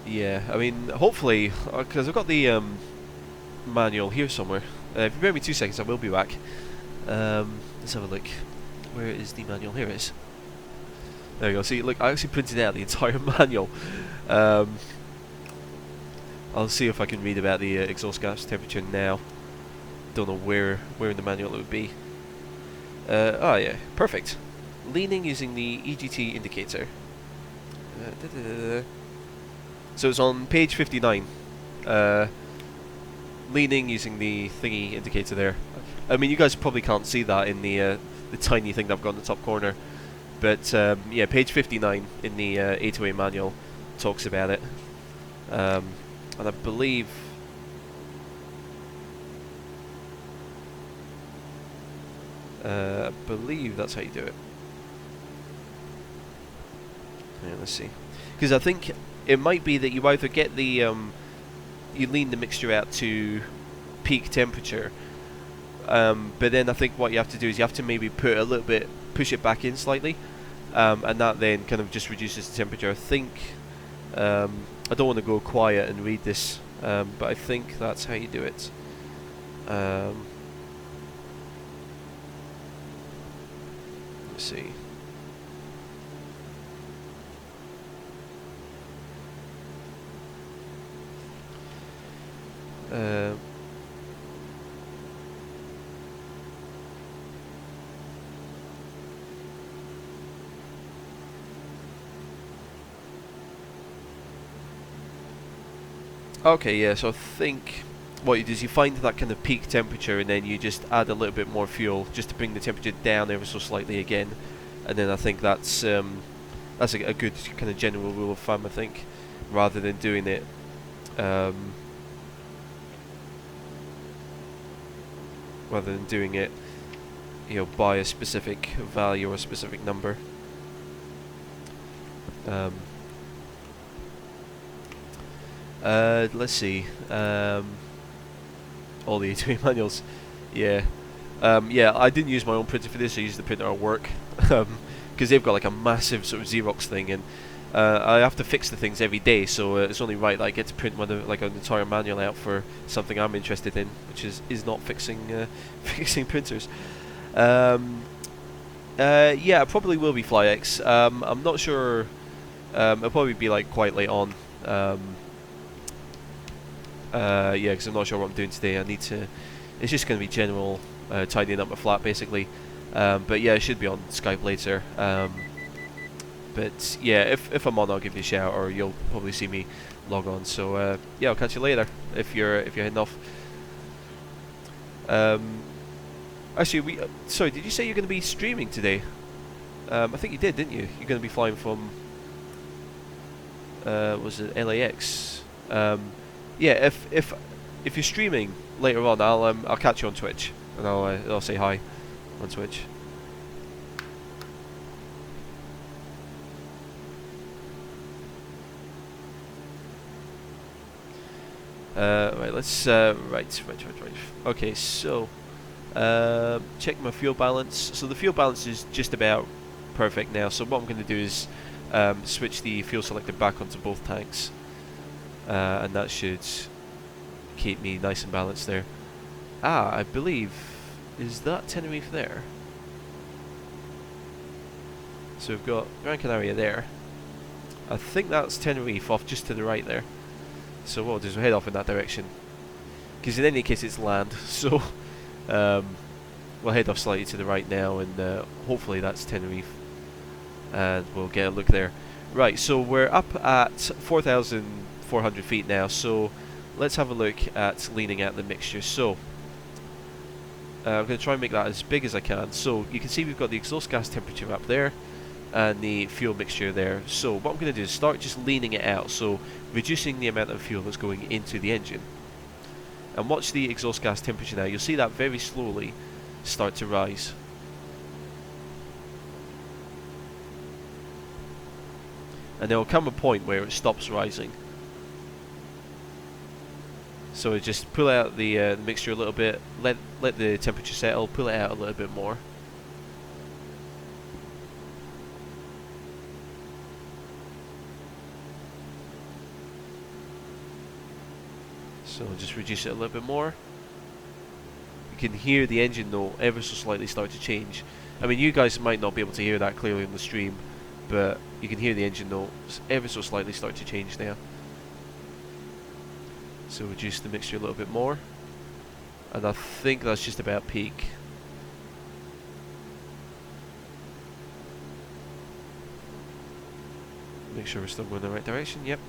Yeah, I mean, hopefully, because I've got the manual here somewhere. If you bear me 2 seconds, I will be back. Let's have a look. Where is the manual? Here it is. There you go. See, look, I actually printed out the entire manual. I'll see if I can read about the exhaust gas temperature now. Don't know where in the manual it would be. Oh yeah, perfect. Leaning using the EGT indicator. So it's on page 59. Leaning using the thingy indicator there. I mean, you guys probably can't see that in the tiny thing that I've got in the top corner. But yeah, page 59 in the 808 manual talks about it. And I believe that's how you do it. Yeah, let's see. Because I think it might be that you either get the you lean the mixture out to peak temperature, but then I think what you have to do is you have to maybe put a little bit, push it back in slightly, and that then kind of just reduces the temperature. I think I don't want to go quiet and read this, but I think that's how you do it. Let's see. Okay, yeah, so I think what you do is you find that kind of peak temperature and then you just add a little bit more fuel just to bring the temperature down ever so slightly again, and then I think that's a good kind of general rule of thumb, I think, rather than doing it you know, by a specific value or a specific number. Let's see. All the A2A manuals. Yeah. Yeah, I didn't use my own printer for this. I used the printer at work because they've got like a massive sort of Xerox thing, and I have to fix the things every day. So it's only right that I get to print like an entire manual out for something I'm interested in, which is not fixing fixing printers. Yeah, it probably will be FlyX. I'm not sure. It'll probably be like quite late on. Yeah, because I'm not sure what I'm doing today. I need to. It's just going to be general tidying up my flat, basically. But yeah, it should be on Skype later. But yeah, if I'm on, I'll give you a shout, or you'll probably see me log on. So yeah, I'll catch you later if you're heading off. Actually, sorry, did you say you're going to be streaming today? I think you did, didn't you? You're going to be flying from was it LAX? Yeah, if you're streaming later on, I'll catch you on Twitch, and I'll say hi on Twitch. Right, let's right. Okay, so check my fuel balance. So the fuel balance is just about perfect now. So what I'm going to do is switch the fuel selector back onto both tanks, and that should keep me nice and balanced there. I believe, is that Tenerife there? So we've got Gran Canaria there. I think that's Tenerife off just to the right there. So what we'll do is we'll head off in that direction, because in any case it's land. So we'll head off slightly to the right now, and hopefully that's Tenerife, and we'll get a look there. Right, so we're up at 4,400 feet now, so let's have a look at leaning out the mixture. So I'm going to try and make that as big as I can. So you can see we've got the exhaust gas temperature up there and the fuel mixture there. So what I'm going to do is start just leaning it out, so reducing the amount of fuel that's going into the engine. And watch the exhaust gas temperature now. You'll see that very slowly start to rise. And there will come a point where it stops rising. So just pull out the mixture a little bit, let the temperature settle, pull it out a little bit more. So I'll just reduce it a little bit more. You can hear the engine note ever so slightly start to change. I mean, you guys might not be able to hear that clearly on the stream, but you can hear the engine notes ever so slightly start to change now. So reduce the mixture a little bit more. And I think that's just about peak. Make sure we're still going in the right direction, yep.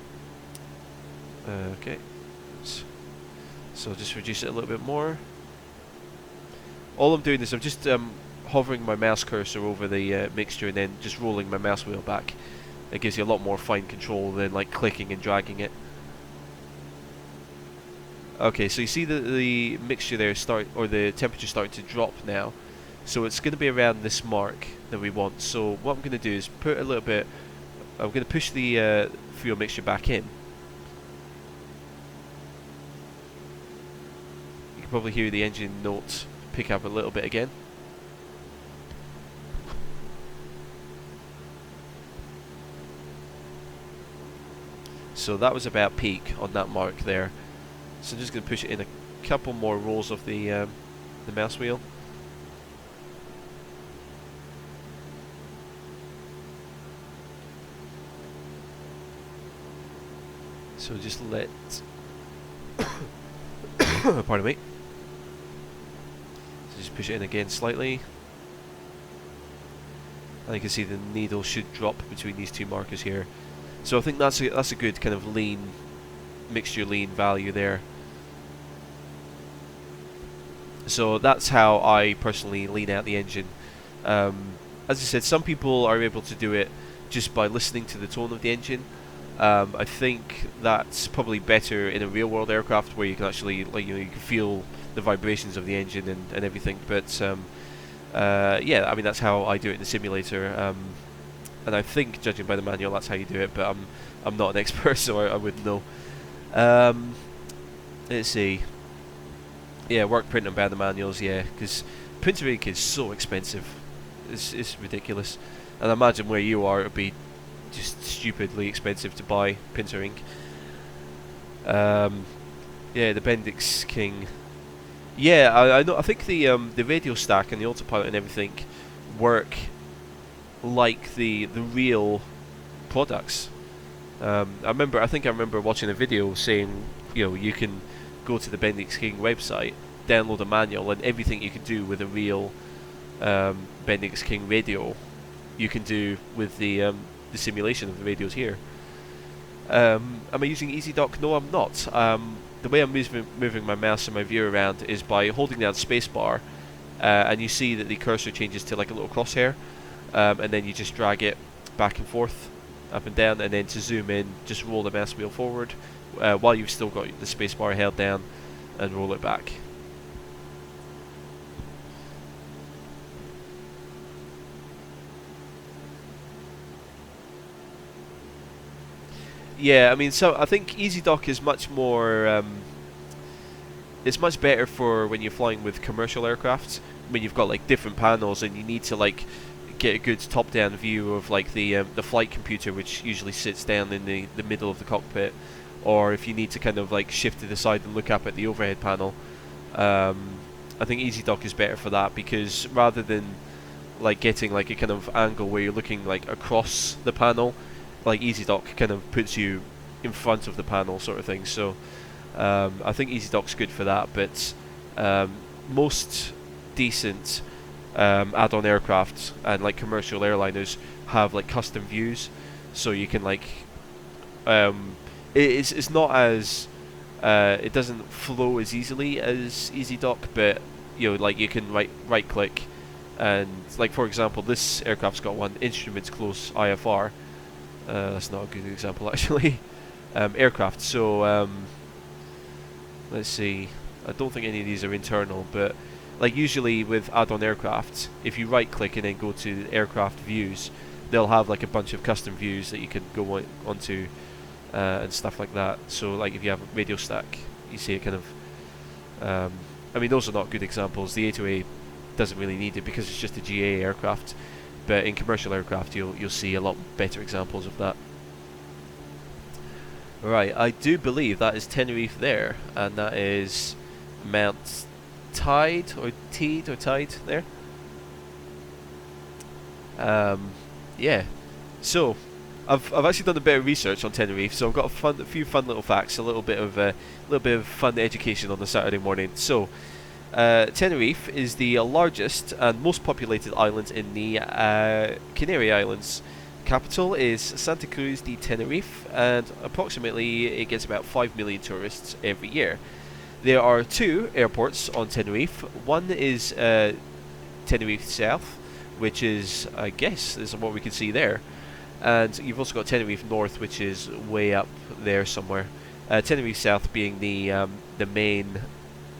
Okay. So just reduce it a little bit more. All I'm doing is I'm just hovering my mouse cursor over the mixture and then just rolling my mouse wheel back. It gives you a lot more fine control than like clicking and dragging it. Okay, so you see the mixture there or the temperature starting to drop now. So it's going to be around this mark that we want. So what I'm going to do is put a little bit, I'm going to push the fuel mixture back in. You can probably hear the engine notes pick up a little bit again. So that was about peak on that mark there. So I'm just going to push it in a couple more rolls of the mouse wheel. So just let pardon me. So just push it in again slightly. And you can see the needle should drop between these two markers here. So I think that's a good kind of lean mixture lean value there. So that's how I personally lean out the engine. As I said, some people are able to do it just by listening to the tone of the engine. I think that's probably better in a real world aircraft where you can actually, like, you can feel the vibrations of the engine and everything. But yeah, I mean, that's how I do it in the simulator. And I think, judging by the manual, that's how you do it. But I'm not an expert, so I wouldn't know. Let's see. Yeah, work printing by the manuals. Yeah, because printer ink is so expensive. It's ridiculous. And I imagine where you are, it'd be just stupidly expensive to buy printer ink. Yeah, the Bendix King. Yeah, I know. I think the radio stack and the autopilot and everything work like the real products. I think I remember watching a video saying, you can go to the Bendix King website, download a manual, and everything you can do with a real Bendix King radio, you can do with the simulation of the radios here. Am I using EasyDock? No, I'm not. The way I'm moving my mouse and my view around is by holding down spacebar, and you see that the cursor changes to like a little crosshair, and then you just drag it back and forth, up and down, and then to zoom in, just roll the mouse wheel forward, while you've still got the spacebar held down, and roll it back. Yeah, I mean, so I think EasyDock is much more. It's much better for when you're flying with commercial aircraft, when you've got like different panels and you need to like get a good top-down view of like the flight computer, which usually sits down in the middle of the cockpit, or if you need to kind of like shift to the side and look up at the overhead panel. I think EasyDock is better for that, because rather than like getting like a kind of angle where you're looking like across the panel, like EasyDock kind of puts you in front of the panel, sort of thing. So I think EasyDock's good for that, but most decent add-on aircraft and like commercial airliners have like custom views, so you can like it's not as it doesn't flow as easily as EasyDock, but like you can right click, and like for example this aircraft's got one instruments close IFR. That's not a good example actually. Aircraft. So let's see. I don't think any of these are internal, but like usually with add-on aircraft, if you right-click and then go to aircraft views, they'll have like a bunch of custom views that you can go onto and stuff like that. So like if you have a radio stack, you see it kind of. I mean, those are not good examples. The A2A doesn't really need it because it's just a GA aircraft. But in commercial aircraft, you'll see a lot better examples of that. Right, I do believe that is Tenerife there, and that is Mount Tide or Teed or Tide there. Um, yeah. So, I've actually done a bit of research on Tenerife, so I've got a few fun little facts, a little bit of fun education on the Saturday morning. So, Tenerife is the largest and most populated island in the Canary Islands. Capital is Santa Cruz de Tenerife, and approximately it gets about 5 million tourists every year. There are two airports on Tenerife. One is Tenerife South, which is, I guess, is what we can see there. And you've also got Tenerife North, which is way up there somewhere. Tenerife South being the main,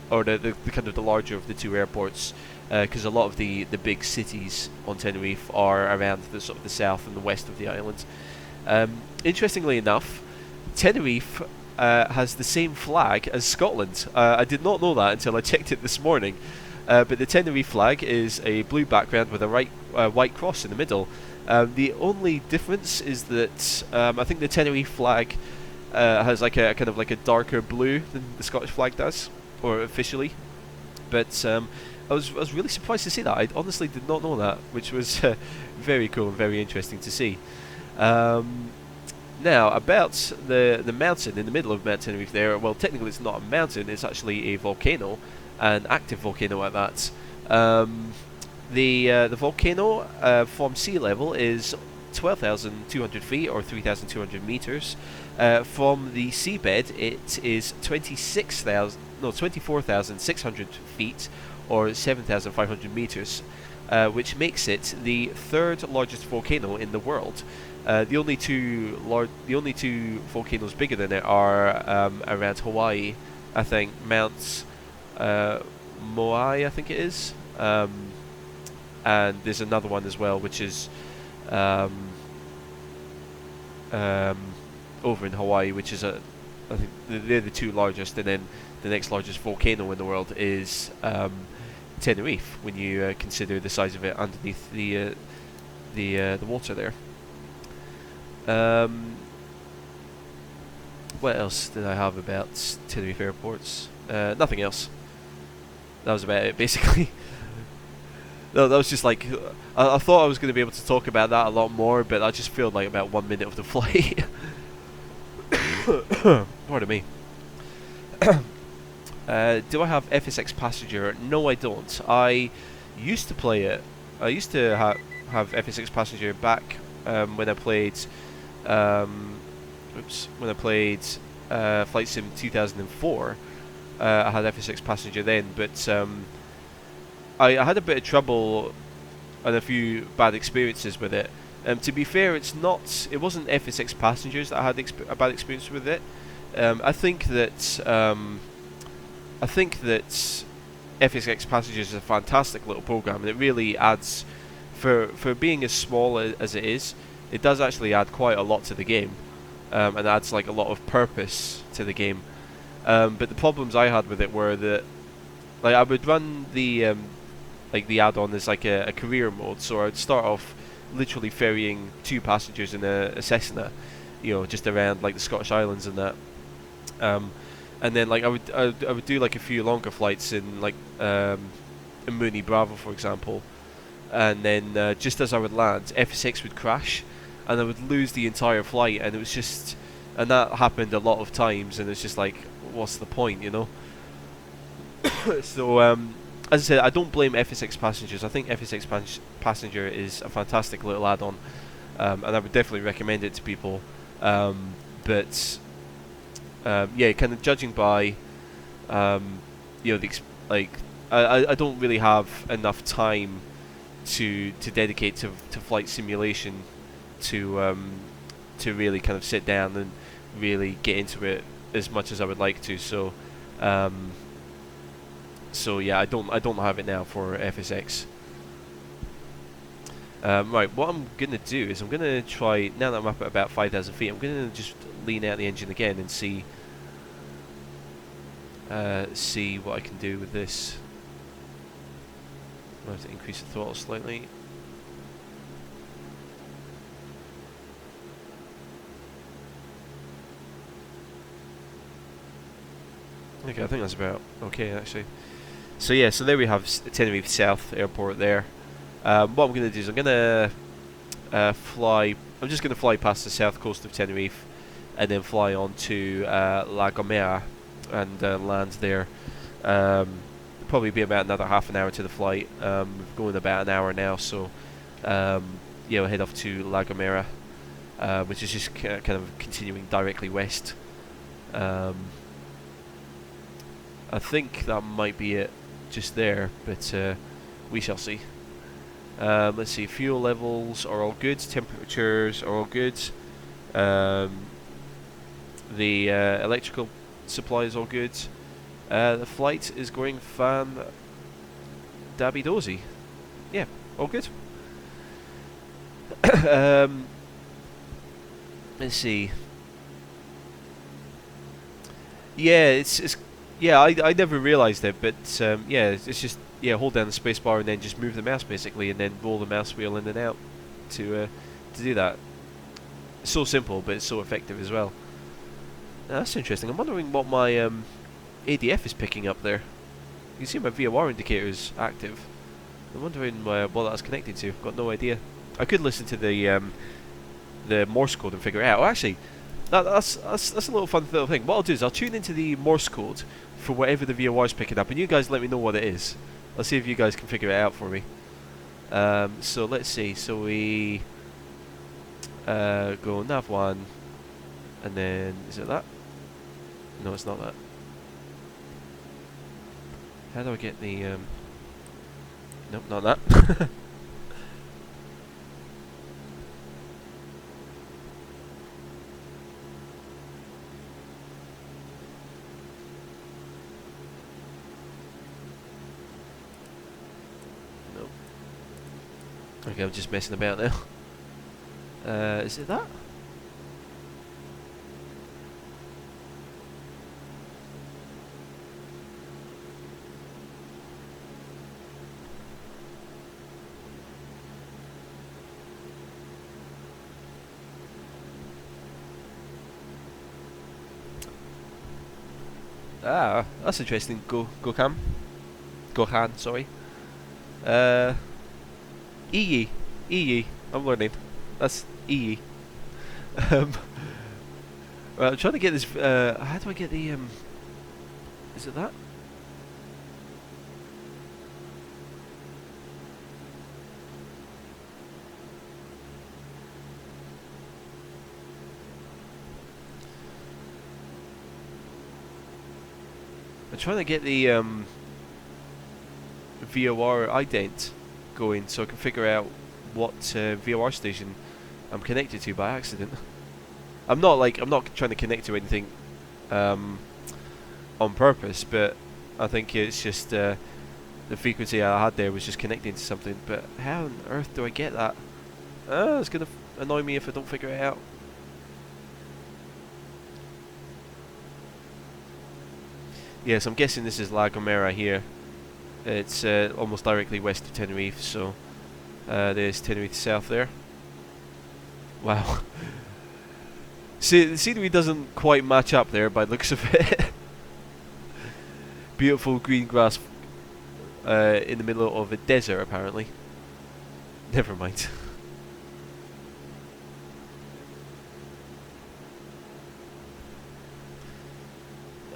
or the kind of the larger of the two airports, because a lot of the big cities on Tenerife are around the sort of the south and the west of the island. Interestingly enough, Tenerife has the same flag as Scotland. I did not know that until I checked it this morning. But the Tenerife flag is a blue background with a white cross in the middle. The only difference is that I think the Tenerife flag has like a kind of like a darker blue than the Scottish flag does, or officially. But I was really surprised to see that. I honestly did not know that, which was very cool and very interesting to see. Now, about the mountain in the middle of Mount Tenerife there, well, technically it's not a mountain, it's actually a volcano, an active volcano at that. The volcano from sea level is 12,200 feet or 3,200 meters. From the seabed, it is 24,600 feet or 7,500 meters, which makes it the third largest volcano in the world. The only two volcanoes bigger than it are around Hawaii. I think Mount Moai, I think it is, and there's another one as well, which is over in Hawaii, which is I think they're the two largest, and then the next largest volcano in the world is Tenerife, when you consider the size of it underneath the water there. What else did I have about Tenerife airports? Nothing else. That was about it, basically. No, that was just like I thought I was going to be able to talk about that a lot more, but I just filled like about 1 minute of the flight. Pardon me. Do I have FSX Passenger? No, I don't. I used to play it. I used to have FSX Passenger back when I played. When I played Flight Sim 2004. I had FSX Passenger then, but I had a bit of trouble and a few bad experiences with it. To be fair, it wasn't FSX Passengers that I had a bad experience with it. I think that FSX Passengers is a fantastic little program, and it really adds, for being as small as it is, it does actually add quite a lot to the game, and adds like a lot of purpose to the game. But the problems I had with it were that, like, I would run the add-on as like a career mode, so I'd start off literally ferrying 2 passengers in a Cessna, just around like the Scottish Islands and that. And then like I would do like a few longer flights in like Mooney Bravo, for example, and then just as I would land, FSX would crash, and I would lose the entire flight, and it was just, and that happened a lot of times, and it's just like, what's the point, So as I said, I don't blame FSX Passengers. I think FSX Passenger is a fantastic little add-on, and I would definitely recommend it to people. But yeah, kind of judging by, I don't really have enough time to dedicate to flight simulation to really kind of sit down and really get into it as much as I would like to. So yeah, I don't have it now for FSX. Right, what I'm gonna do is I'm gonna try, now that I'm up at about 5,000 feet, I'm gonna just lean out the engine again and see what I can do with this. I have to increase the throttle slightly. Okay, I think that's about okay actually. So yeah, so there we have Tenerife South Airport there. What I'm going to do is I'm going to fly. I'm just going to fly past the south coast of Tenerife, and then fly on to La Gomera, and land there. Probably be about another half an hour to the flight. We're going about an hour now, so yeah, we'll head off to La Gomera, which is just kind of continuing directly west. I think that might be it just there, but we shall see. Let's see, fuel levels are all good, temperatures are all good, the electrical supply is all good, the flight is going dabby dozy. Yeah, all good. Let's see. Yeah, it's yeah. I never realised it, but yeah, it's just hold down the space bar and then just move the mouse basically, and then roll the mouse wheel in and out to do that. It's so simple, but it's so effective as well. Now, that's interesting. I'm wondering what my ADF is picking up there. You can see my VOR indicator is active. I'm wondering what that's connected to. Got no idea. I could listen to the Morse code and figure it out. Oh, actually, that's a little fun little thing. What I'll do is I'll tune into the Morse code for whatever the VOR is picking up, and you guys let me know what it is. I'll see if you guys can figure it out for me. So let's see. So we go nav 1, and then is it that? No, it's not that. How do I get the nope, not that. Nope. Okay, I'm just messing about now. Is it that? Ah, that's interesting. Gohan, sorry. Iyi. Iyi. I'm learning. That's Iyi. Well, I'm trying to get this. How do I get the? Is it that? I'm trying to get the VOR ident going so I can figure out what VOR station I'm connected to by accident. I'm not trying to connect to anything on purpose, but I think it's just the frequency I had there was just connecting to something. But how on earth do I get that? It's gonna annoy me if I don't figure it out. Yes, I'm guessing this is La Gomera here. It's almost directly west of Tenerife, so there's Tenerife South there. Wow. See, the scenery doesn't quite match up there by the looks of it. Beautiful green grass in the middle of a desert, apparently. Never mind.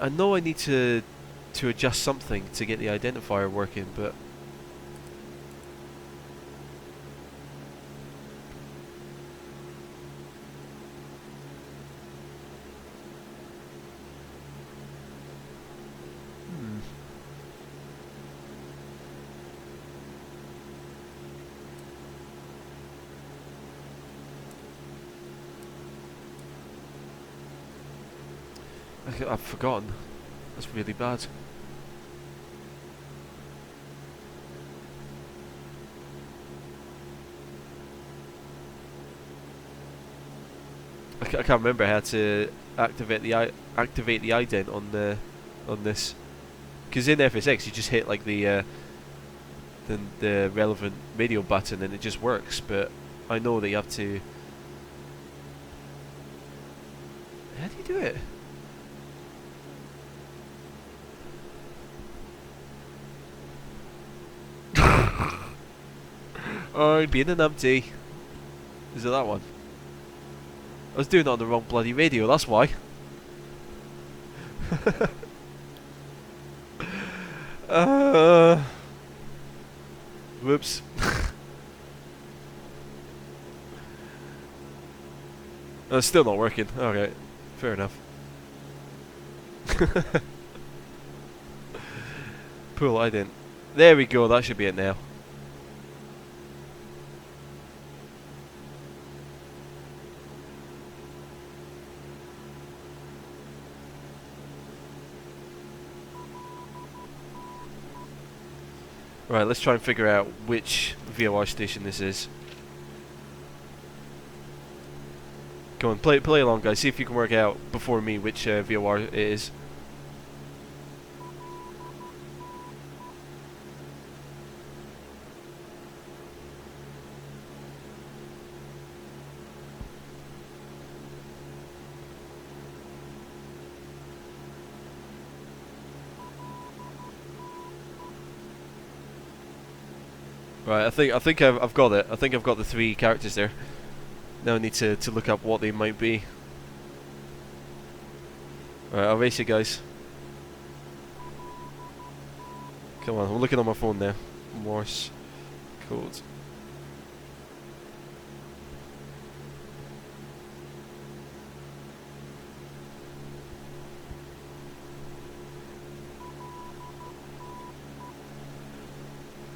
I know I need to adjust something to get the identifier working, but I've forgotten. That's really bad. I can't remember how to activate the ident on this. Because in FSX you just hit like the relevant radio button and it just works. But I know that you have to. How do you do it? Oh, being an empty. Is it that one? I was doing it on the wrong bloody radio, that's why. Whoops. It's still not working. Okay, fair enough. Pull, I didn't. There we go, that should be it now. Right, let's try and figure out which VOR station this is. Go on, play along, guys. See if you can work out before me which VOR it is. Right, I think I've got it. I think I've got the 3 characters there. Now I need to look up what they might be. Right, I'll race you guys. Come on, I'm looking on my phone now. Morse code.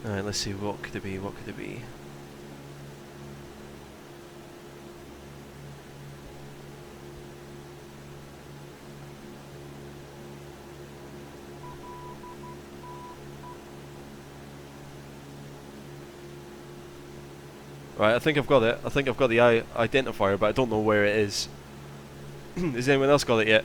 Alright, let's see, what could it be, what could it be? Right, I think I've got it. I think I've got the identifier, but I don't know where it is. Has anyone else got it yet?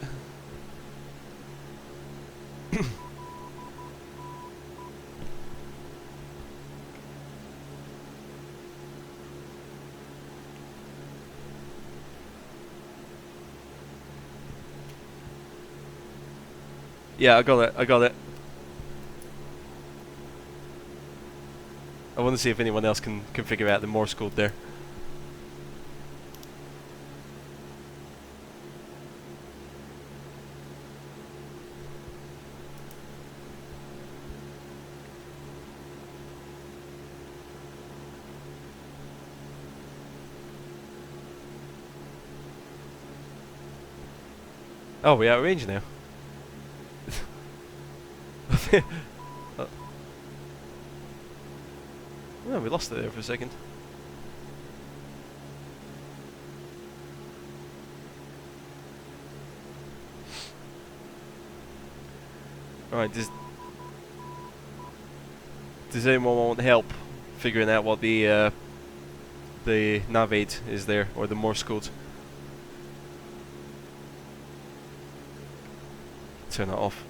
Yeah, I got it. I got it. I want to see if anyone else can figure out the Morse code there. Oh, we're out of range now. Oh, we lost it there for a second. Alright, does anyone want help figuring out what the nav aid is there, or the Morse code? Turn that off.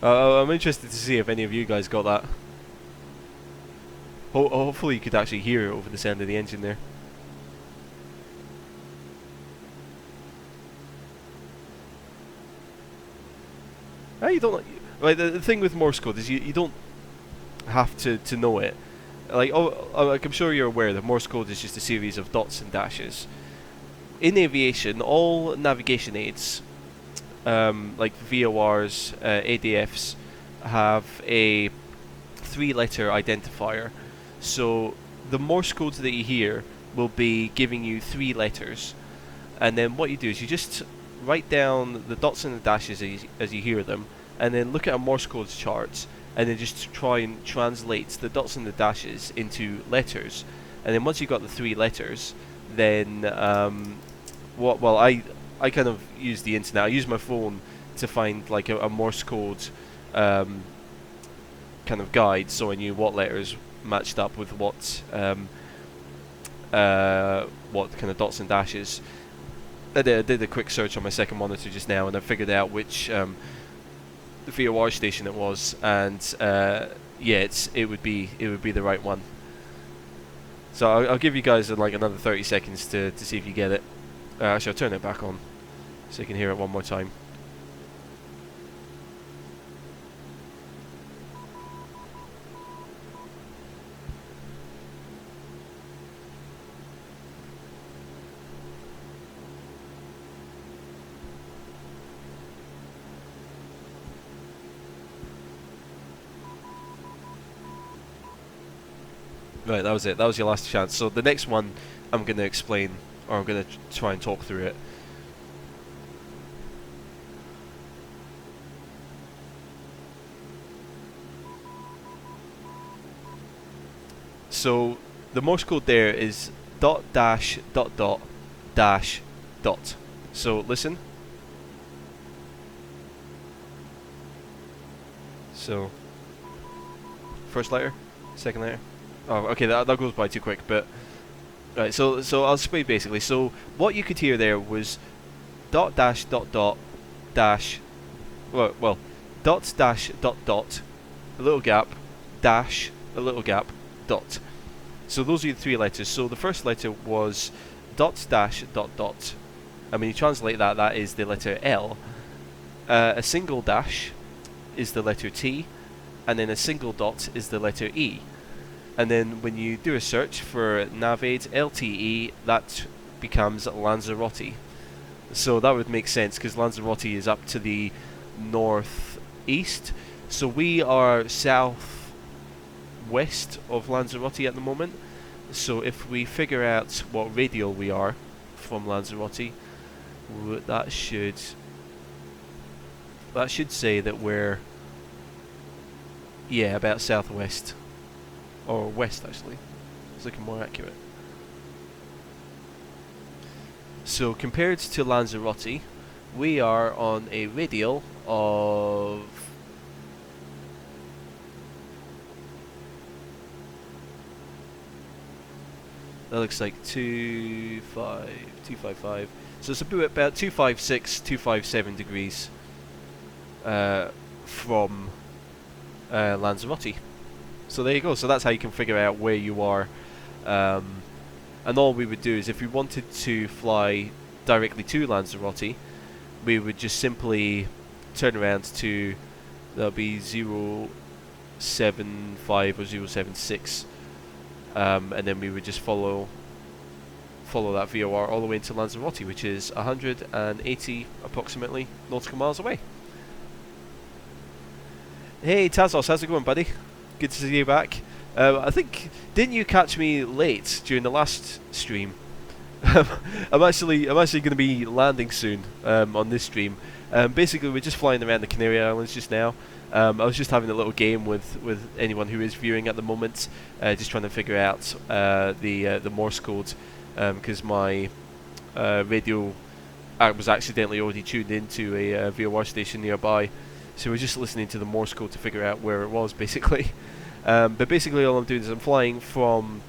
I'm interested to see if any of you guys got that. Hopefully you could actually hear it over the sound of the engine there. You don't. Right, the thing with Morse code is you don't have to know it. Like I'm sure you're aware that Morse code is just a series of dots and dashes. In aviation, all navigation aids, like VORs, ADFs, have a 3-letter identifier. So the Morse codes that you hear will be giving you 3 letters, and then what you do is you just write down the dots and the dashes as you hear them, and then look at a Morse code chart, and then just try and translate the dots and the dashes into letters. And then once you've got the 3 letters, then well, I kind of use the internet. I use my phone to find like a Morse code kind of guide, so I knew what letters matched up with what kind of dots and dashes. I did a quick search on my second monitor just now, and I figured out which VOR station it was, and yeah, it would be the right one. So I'll give you guys like another 30 seconds to see if you get it. Actually, I'll turn it back on so you can hear it one more time. Right, that was it. That was your last chance. So the next one, I'm going to explain, or I'm going to try and talk through it. So the Morse code there is dot dash dot dot dash dot. So listen. So first letter, second letter. Oh, okay, that goes by too quick. But right, so I'll explain basically. So what you could hear there was dot dash dot dot dash. Well, dot dash dot dot, a little gap, dash, a little gap, dot. So those are the three letters. So the first letter was dot dash dot dot. I mean, you translate that, that is the letter L. A single dash is the letter T, and then a single dot is the letter E. And then when you do a search for Navade LTE, that becomes Lanzarote. So that would make sense because Lanzarote is up to the northeast. So we are southwest of Lanzarote at the moment. So if we figure out what radial we are from Lanzarote, that should say that we're, yeah, about southwest, or west actually. It's looking more accurate. So compared to Lanzarote, we are on a radial of that looks like 255. So it's about 256, 257 degrees from Lanzarote. So there you go. So that's how you can figure out where you are. And all we would do is if we wanted to fly directly to Lanzarote, we would just simply turn around to, that'll be 075 or 076, and then we would just follow that VOR all the way into Lanzarote, which is 180 approximately nautical miles away. Hey Tazos, how's it going, buddy? Good to see you back. I think, didn't you catch me late during the last stream? I'm actually going to be landing soon on this stream. Basically, we're just flying around the Canary Islands just now. I was just having a little game with anyone who is viewing at the moment, just trying to figure out the Morse code, because my radio was accidentally already tuned into a VOR station nearby. So we're just listening to the Morse code to figure out where it was, basically. But basically all I'm doing is I'm flying from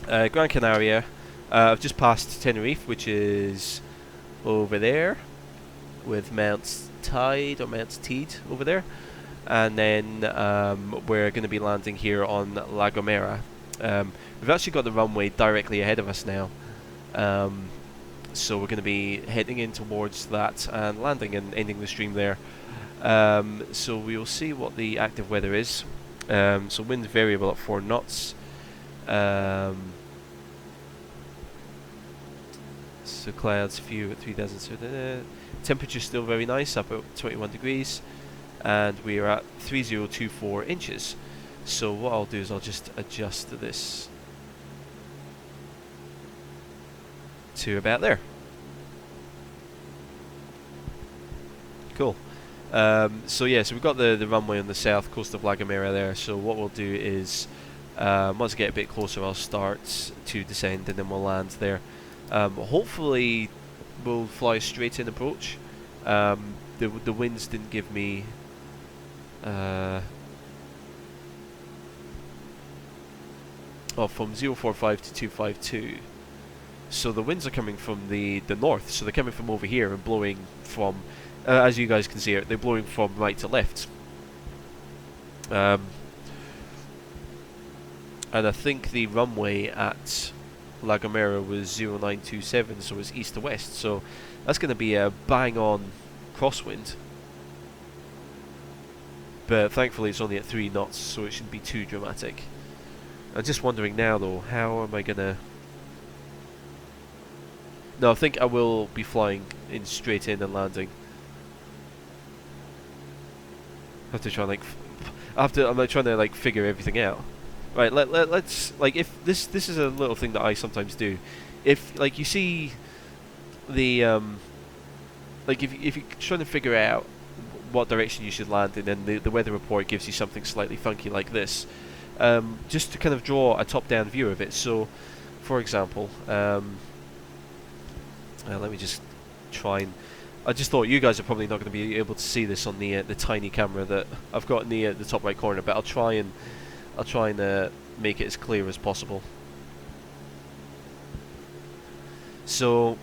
Gran Canaria. I've just passed Tenerife, which is over there, with Mount Tide, or Mount Teed over there. And then we're going to be landing here on La Gomera. We've actually got the runway directly ahead of us now. So we're going to be heading in towards that and landing and ending the stream there. So we'll see what the active weather is. So wind variable at 4 knots. So clouds, few at 3,000. Temperature still very nice, up at 21 degrees. And we are at 3024 inches. So what I'll do is I'll just adjust this to about there. Cool. So yeah, so we've got the runway on the south coast of La Gomera there. So what we'll do is, once we get a bit closer, I'll start to descend and then we'll land there. Hopefully we'll fly straight in approach. The winds didn't give me from 045 to 252. So the winds are coming from the north, so they're coming from over here and blowing from, as you guys can see, they're blowing from right to left. And I think the runway at La Gomera was 0927, so it's east to west. So that's going to be a bang-on crosswind. But thankfully it's only at 3 knots, so it shouldn't be too dramatic. I'm just wondering now, though, how am I going to... No, I think I will be flying in straight in and landing. I have to try and I'm like trying to like figure everything out. Right, let's, like, if this is a little thing that I sometimes do. If, like, you see the, like, if you're trying to figure out what direction you should land in, and the weather report gives you something slightly funky like this, just to kind of draw a top-down view of it. So, for example, let me just try and... I just thought you guys are probably not going to be able to see this on the tiny camera that I've got in the top right corner, but I'll try and make it as clear as possible. So,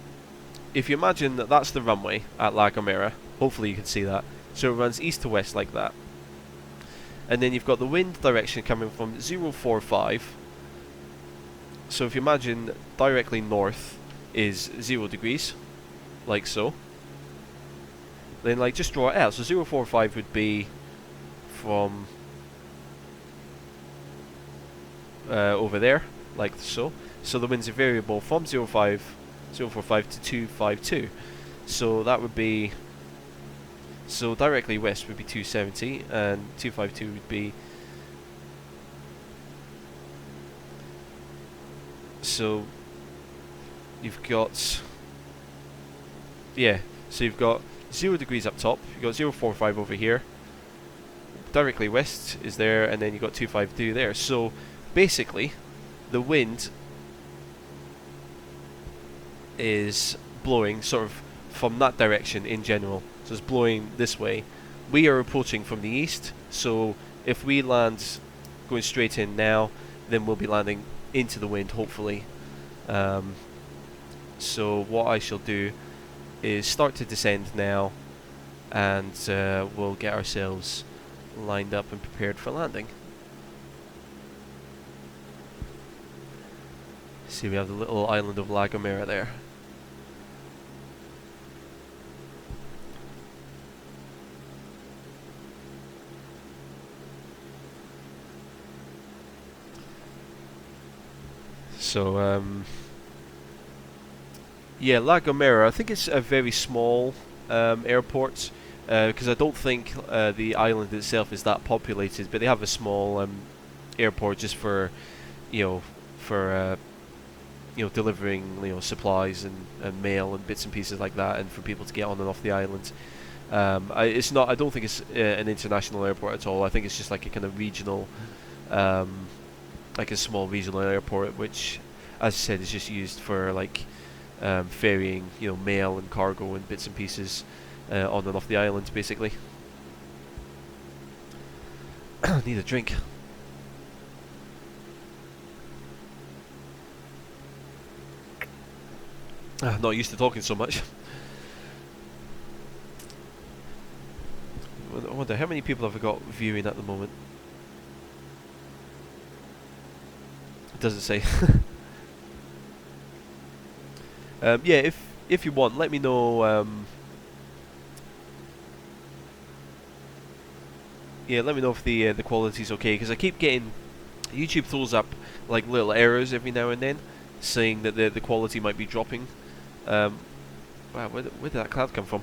if you imagine that that's the runway at La Gomera, hopefully you can see that. So it runs east to west like that. And then you've got the wind direction coming from 045. So if you imagine directly north is 0 degrees, like so. Then, like, just draw it out. So 045 would be from over there, like so. So the winds are variable from 045 to 252. So that would be... So directly west would be 270, and 252 would be... So you've got... Yeah, so you've got 0 degrees up top, you've got 045 over here, directly west is there, and then you've got 252 there. So basically, the wind is blowing sort of from that direction in general. So it's blowing this way. We are approaching from the east, so if we land going straight in now, then we'll be landing into the wind, hopefully. So what I shall do is start to descend now, and we'll get ourselves lined up and prepared for landing. See, we have the little island of La Gomera there. So, yeah, La Gomera, I think it's a very small airport, because I don't think the island itself is that populated, but they have a small airport just for, delivering, supplies and mail and bits and pieces like that, and for people to get on and off the island. I don't think it's an international airport at all. I think it's just like a kind of regional, like a small regional airport, which, as I said, is just used for like ferrying, mail and cargo and bits and pieces on and off the island, basically. Need a drink. Not used to talking so much. I wonder how many people have I got viewing at the moment. It doesn't say. Yeah, if you want, let me know. Yeah, let me know if the quality's okay, because I keep getting... YouTube throws up like little errors every now and then, saying that the quality might be dropping. Wow, where did that cloud come from?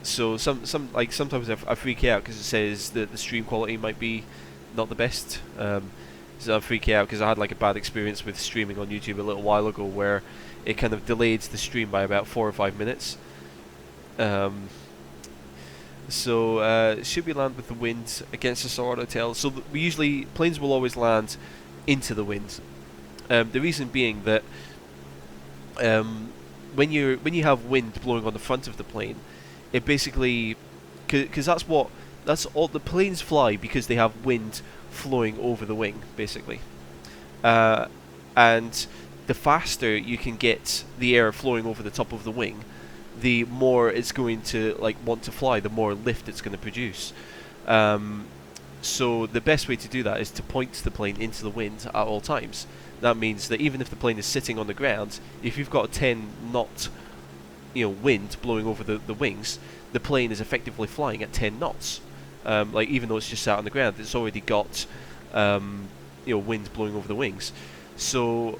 So sometimes I freak out because it says that the stream quality might be not the best. So I freak out because I had like a bad experience with streaming on YouTube a little while ago, where it kind of delayed the stream by about 4 or 5 minutes. So should we land with the wind against the Sorority tail? So planes will always land into the wind. The reason being that when you have wind blowing on the front of the plane, it basically, because that's all the planes fly, because they have wind flowing over the wing, basically. And the faster you can get the air flowing over the top of the wing, the more it's going to want to fly, the more lift it's going to produce. So the best way to do that is to point the plane into the wind at all times. That means that even if the plane is sitting on the ground, if you've got a 10 knot wind blowing over the wings, the plane is effectively flying at 10 knots. Even though it's just sat on the ground, it's already got wind blowing over the wings. So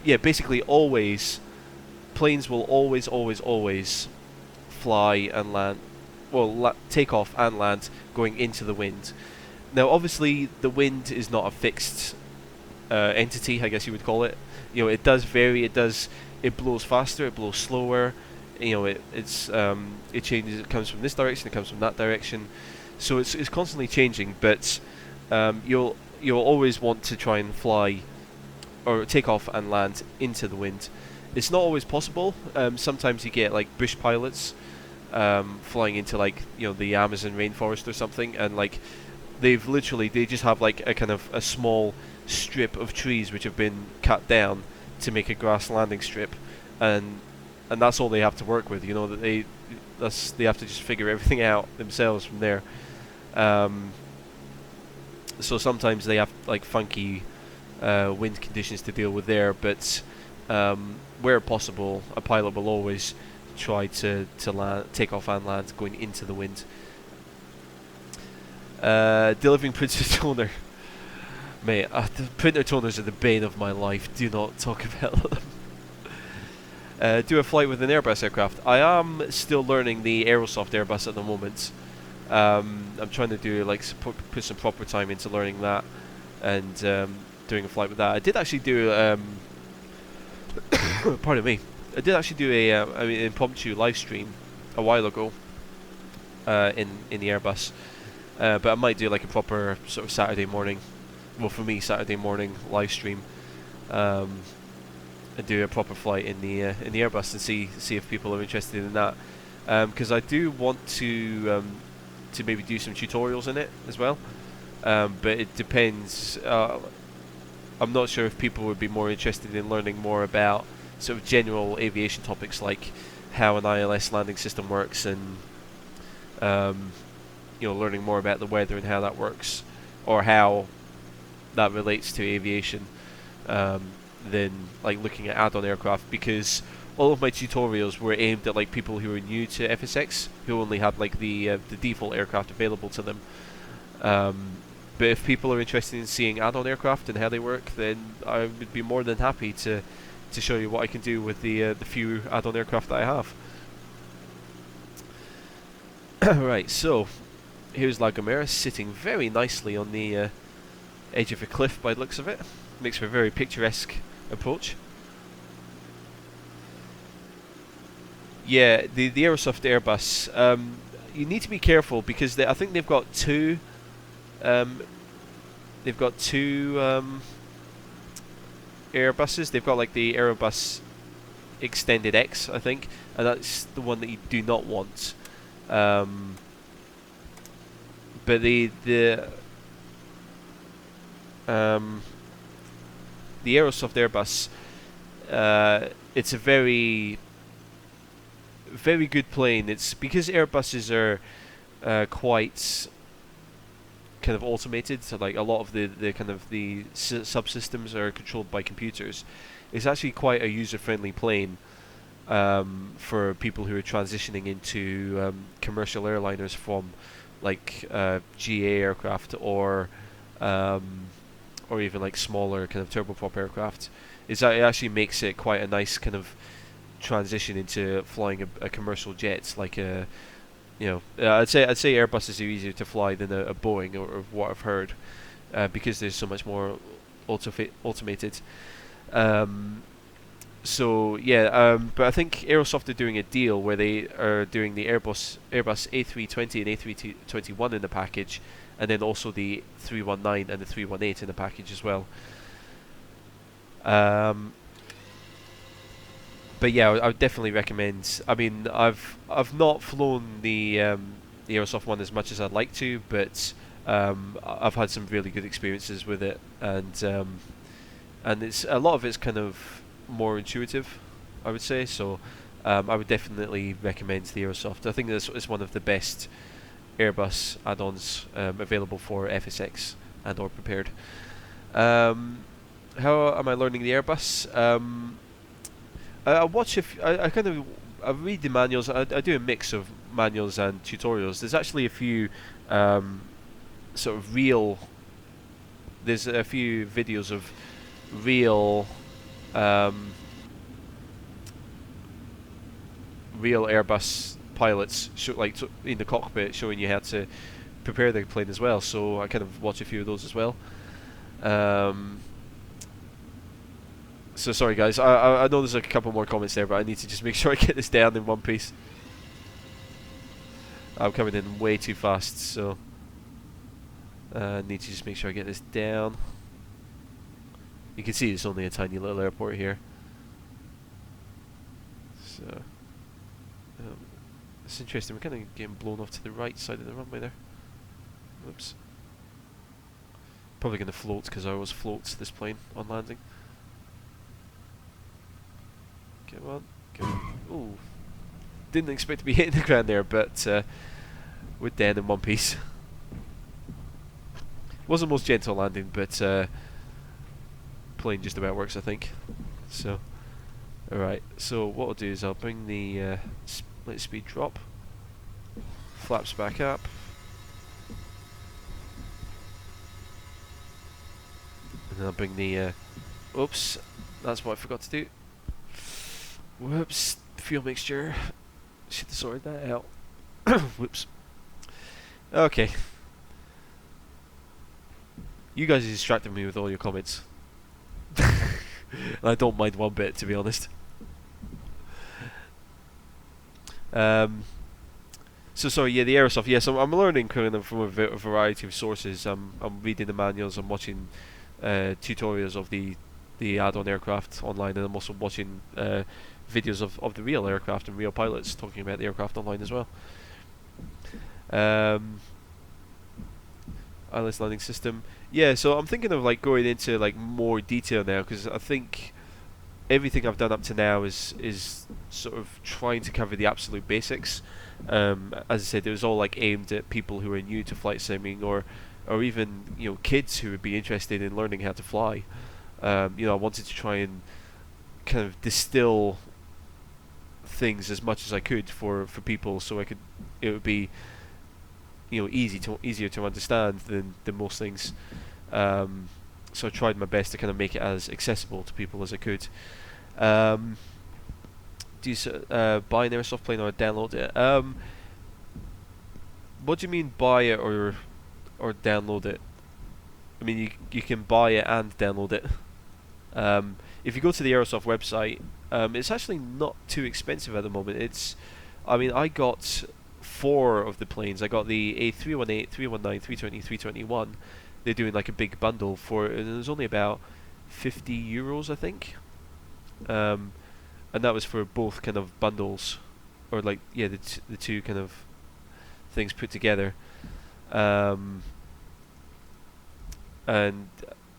yeah, basically planes will always fly and land, take off and land going into the wind. Now, obviously, the wind is not a fixed entity, I guess you would call it. It does vary. It blows faster, it blows slower. It changes. It comes from this direction, it comes from that direction. So it's constantly changing. But you'll always want to try and fly or take off and land into the wind. It's not always possible. Sometimes you get like bush pilots flying into the Amazon rainforest or something, and they just have like a kind of a small strip of trees which have been cut down to make a grass landing strip, and that's all they have to work with. That they have to just figure everything out themselves from there. So sometimes they have like funky wind conditions to deal with there, but where possible, a pilot will always try to take off and land going into the wind. Delivering printer toner. Mate, the printer toners are the bane of my life. Do not talk about them. Do a flight with an Airbus aircraft. I am still learning the Aerosoft Airbus at the moment. I'm trying to do put some proper time into learning that, and doing a flight with that. I did actually do pardon me. I did actually do an impromptu live stream a while ago in the Airbus, but I might do like a proper sort of Saturday morning. Well, for me, Saturday morning live stream, and do a proper flight in the Airbus and see if people are interested in that, because I do want to maybe do some tutorials in it as well, but it depends. I'm not sure if people would be more interested in learning more about sort of general aviation topics like how an ILS landing system works, and learning more about the weather and how that works, or how that relates to aviation, than looking at add-on aircraft, because all of my tutorials were aimed at people who are new to FSX, who only have the default aircraft available to them. But if people are interested in seeing add-on aircraft and how they work, then I would be more than happy to show you what I can do with the few add-on aircraft that I have. Right, so here's La Gomera sitting very nicely on the edge of a cliff by the looks of it. Makes for a very picturesque approach. Yeah, the Aerosoft Airbus. You need to be careful because I think they've got two. They've got two Airbuses. They've got the Airbus Extended X, I think, and that's the one that you do not want. But the Aerosoft Airbus, it's a very, very good plane. It's because Airbuses are quite kind of automated, so a lot of the kind of the subsystems are controlled by computers. It's actually quite a user-friendly plane for people who are transitioning into commercial airliners from GA aircraft or even smaller kind of turboprop aircraft. It actually makes it quite a nice kind of transition into flying a commercial jet, I'd say Airbuses are easier to fly than a Boeing, or what I've heard, because there's so much more automated. So yeah, but I think Aerosoft are doing a deal where they are doing the Airbus A320 and A321 in the package, and then also the 319 and the 318 in the package as well. But yeah, I would definitely recommend. I mean, I've not flown the Aerosoft one as much as I'd like to, but I've had some really good experiences with it, and it's a lot of it's kind of more intuitive, I would say. So I would definitely recommend the Aerosoft. I think it's one of the best Airbus add-ons available for FSX and or prepared. How am I learning the Airbus? I watch I read the manuals. I do a mix of manuals and tutorials. There's actually a few sort of real. There's a few videos of real real Airbus pilots in the cockpit showing you how to prepare the plane as well, so I kind of watch a few of those as well. Um, so sorry guys, I know there's a couple more comments there, but I need to just make sure I get this down in one piece. I'm coming in way too fast, so I need to just make sure I get this down. You can see it's only a tiny little airport here. So it's interesting, we're kind of getting blown off to the right side of the runway there. Oops. Probably going to float because I always float this plane on landing. Come on, come on. Ooh. Didn't expect to be hitting the ground there, but we're down in one piece. Wasn't the most gentle landing, but plane just about works, I think. So, alright, so what I'll do is I'll bring the split speed drop, flaps back up, and then I'll bring the oops, that's what I forgot to do. Whoops, fuel mixture, should have sorted that out. Whoops. Okay. You guys are distracting me with all your comments. I don't mind one bit, to be honest. So sorry, yeah, the aerosoft. Yes, I'm learning kind of from a variety of sources. I'm reading the manuals. I'm watching tutorials of the add-on aircraft online, and I'm also watching videos of the real aircraft and real pilots talking about the aircraft online as well. ILS landing system. Yeah, so I'm thinking of like going into like more detail now, because I think everything I've done up to now is sort of trying to cover the absolute basics. As I said, it was all like aimed at people who are new to flight simming, or even kids who would be interested in learning how to fly. I wanted to try and kind of distill things as much as I could for people, so it would be easier to understand than most things. So I tried my best to kind of make it as accessible to people as I could. Do you buy an airsoft plane or download it? What do you mean buy it or download it? I mean you can buy it and download it. If you go to the airsoft website, it's actually not too expensive at the moment. I got 4 of the planes. I got the A318, 319, 320, 321. They're doing like a big bundle for it, and it was only about €50, I think. And that was for both kind of bundles, or like the two kind of things put together. And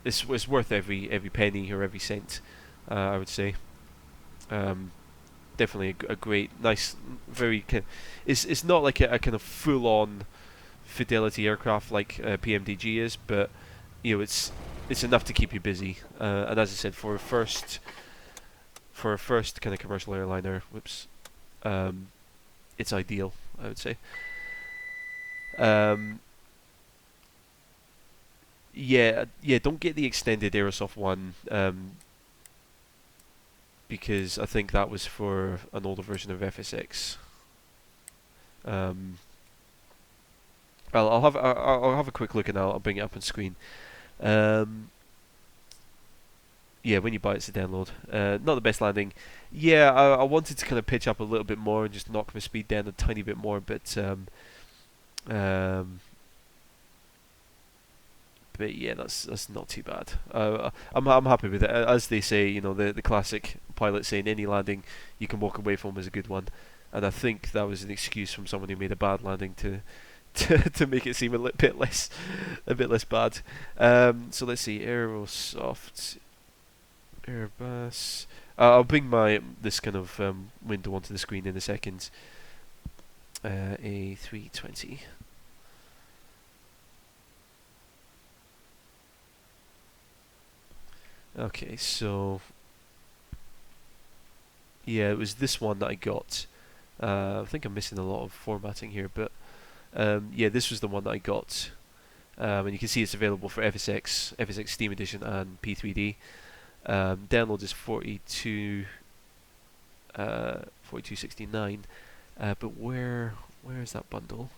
it's worth every penny or every cent, I would say. Definitely a great, nice, very it's not like a kind of full-on fidelity aircraft like PMDG is, but it's enough to keep you busy. And as I said, for a first kind of commercial airliner, it's ideal, I would say. Yeah, don't get the extended aerosoft one, because I think that was for an older version of FSX. I'll have a quick look and I'll bring it up on screen. Yeah, when you buy it's a download. Not the best landing. Yeah, I wanted to kind of pitch up a little bit more and just knock my speed down a tiny bit more, but yeah, that's not too bad. I'm happy with it. As they say, the classic pilot saying any landing you can walk away from is a good one, and I think that was an excuse from someone who made a bad landing to make it seem a bit less bad. So let's see, aerosoft, Airbus. I'll bring this kind of window onto the screen in a second. A320. Okay, so yeah, it was this one that I got. I think I'm missing a lot of formatting here, but yeah, this was the one that I got. And you can see it's available for FSX Steam Edition and P3D. Download is 42.69. But where is that bundle?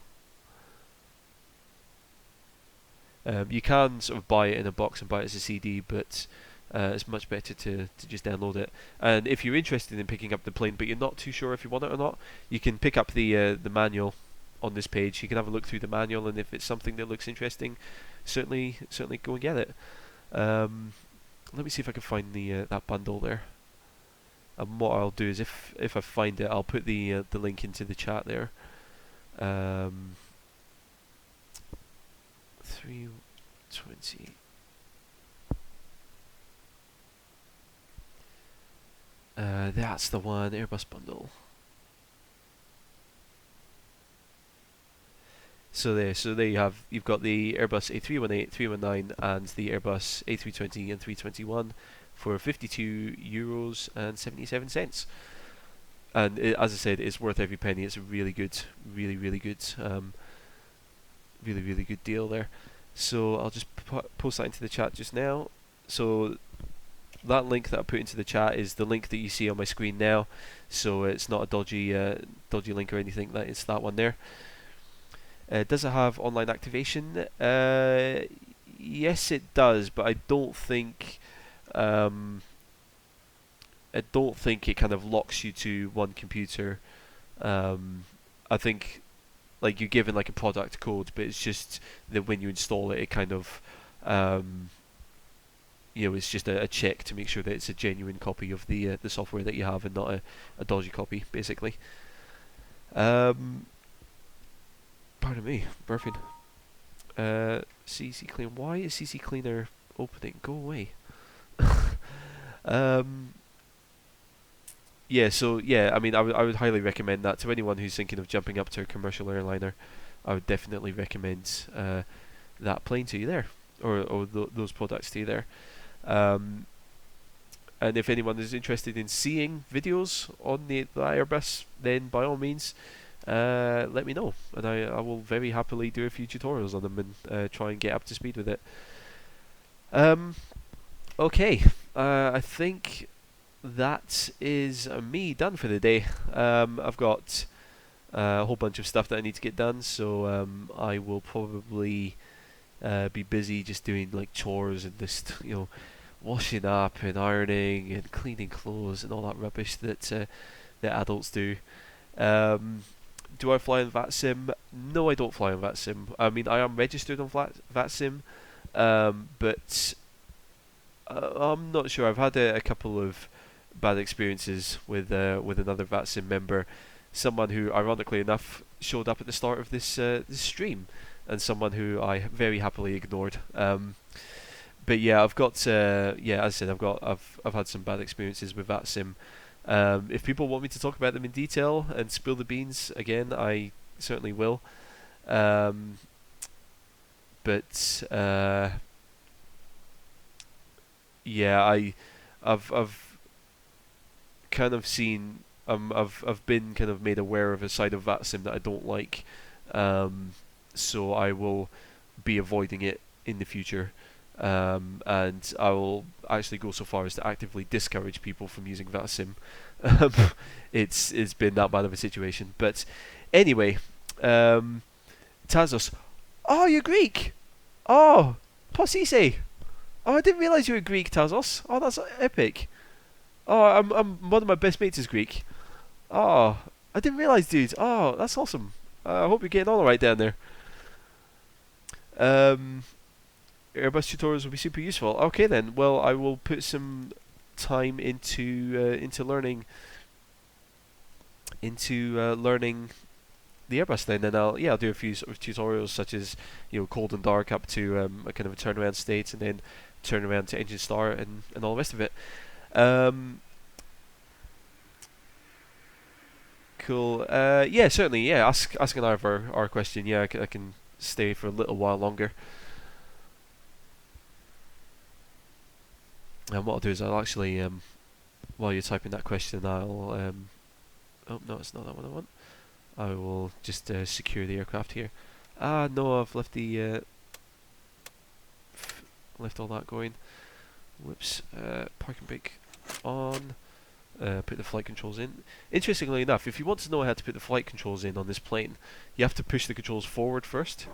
You can sort of buy it in a box and buy it as a CD, but it's much better to just download it. And if you're interested in picking up the plane, but you're not too sure if you want it or not, you can pick up the manual on this page. You can have a look through the manual, and if it's something that looks interesting, certainly go and get it. Let me see if I can find the that bundle there. And what I'll do is, if I find it, I'll put the link into the chat there. 320. That's the one, Airbus bundle. So there you've got the Airbus A318, 319, and the Airbus A320 and 321 for €52 and 77 cents. And as I said, it's worth every penny. It's a really good, really good, really good deal there. So I'll just post that into the chat just now. So that link that I put into the chat is the link that you see on my screen now. So it's not a dodgy link or anything. That it's that one there. Does it have online activation? Yes, it does, but I don't think it kind of locks you to one computer. I think like you're given like a product code, but it's just that when you install it, it kind of it's just a check to make sure that it's a genuine copy of the software that you have and not a dodgy copy, basically. Pardon me, burping. CC Clean. Why is CC Cleaner opening? Go away. Yeah, so I mean, I would highly recommend that to anyone who's thinking of jumping up to a commercial airliner. I would definitely recommend that plane to you there, or those products to you there. And if anyone is interested in seeing videos on the Airbus, then by all means, let me know, and I will very happily do a few tutorials on them and try and get up to speed with it. Okay, I think that is me done for the day. I've got a whole bunch of stuff that I need to get done, so I will probably be busy just doing like chores and just washing up and ironing and cleaning clothes and all that rubbish that adults do. Do I fly on VATSIM? No, I don't fly on VATSIM. I mean, I am registered on VATSIM, but I'm not sure. I've had a couple of bad experiences with another VATSIM member, someone who, ironically enough, showed up at the start of this stream, and someone who I very happily ignored. But yeah, I've got as I said, I've had some bad experiences with VATSIM. If people want me to talk about them in detail and spill the beans again, I certainly will. But I've kind of seen I've been kind of made aware of a side of VATSIM that I don't like, so I will be avoiding it in the future. And I will actually go so far as to actively discourage people from using VATSIM. It's been that bad of a situation. But anyway, Tazos, oh, you're Greek. Oh, Posise. Oh, I didn't realise you were Greek, Tazos. Oh, that's epic. Oh, I'm one of my best mates is Greek. Oh, I didn't realise, dude. Oh, that's awesome. I hope you're getting on alright down there. Airbus tutorials will be super useful. Okay then. Well, I will put some time into learning the Airbus then, and I'll do a few sort of tutorials such as cold and dark up to a kind of a turnaround state, and then turn around to engine start and all the rest of it. Cool. Yeah, certainly. Yeah, ask an our question. Yeah, I can stay for a little while longer. And what I'll do is I'll actually, while you're typing that question, I'll, oh no, it's not that one I want. I will just secure the aircraft here. Ah, no, I've left the, left all that going. Whoops. Parking brake on. Put the flight controls in. Interestingly enough, if you want to know how to put the flight controls in on this plane, you have to push the controls forward first.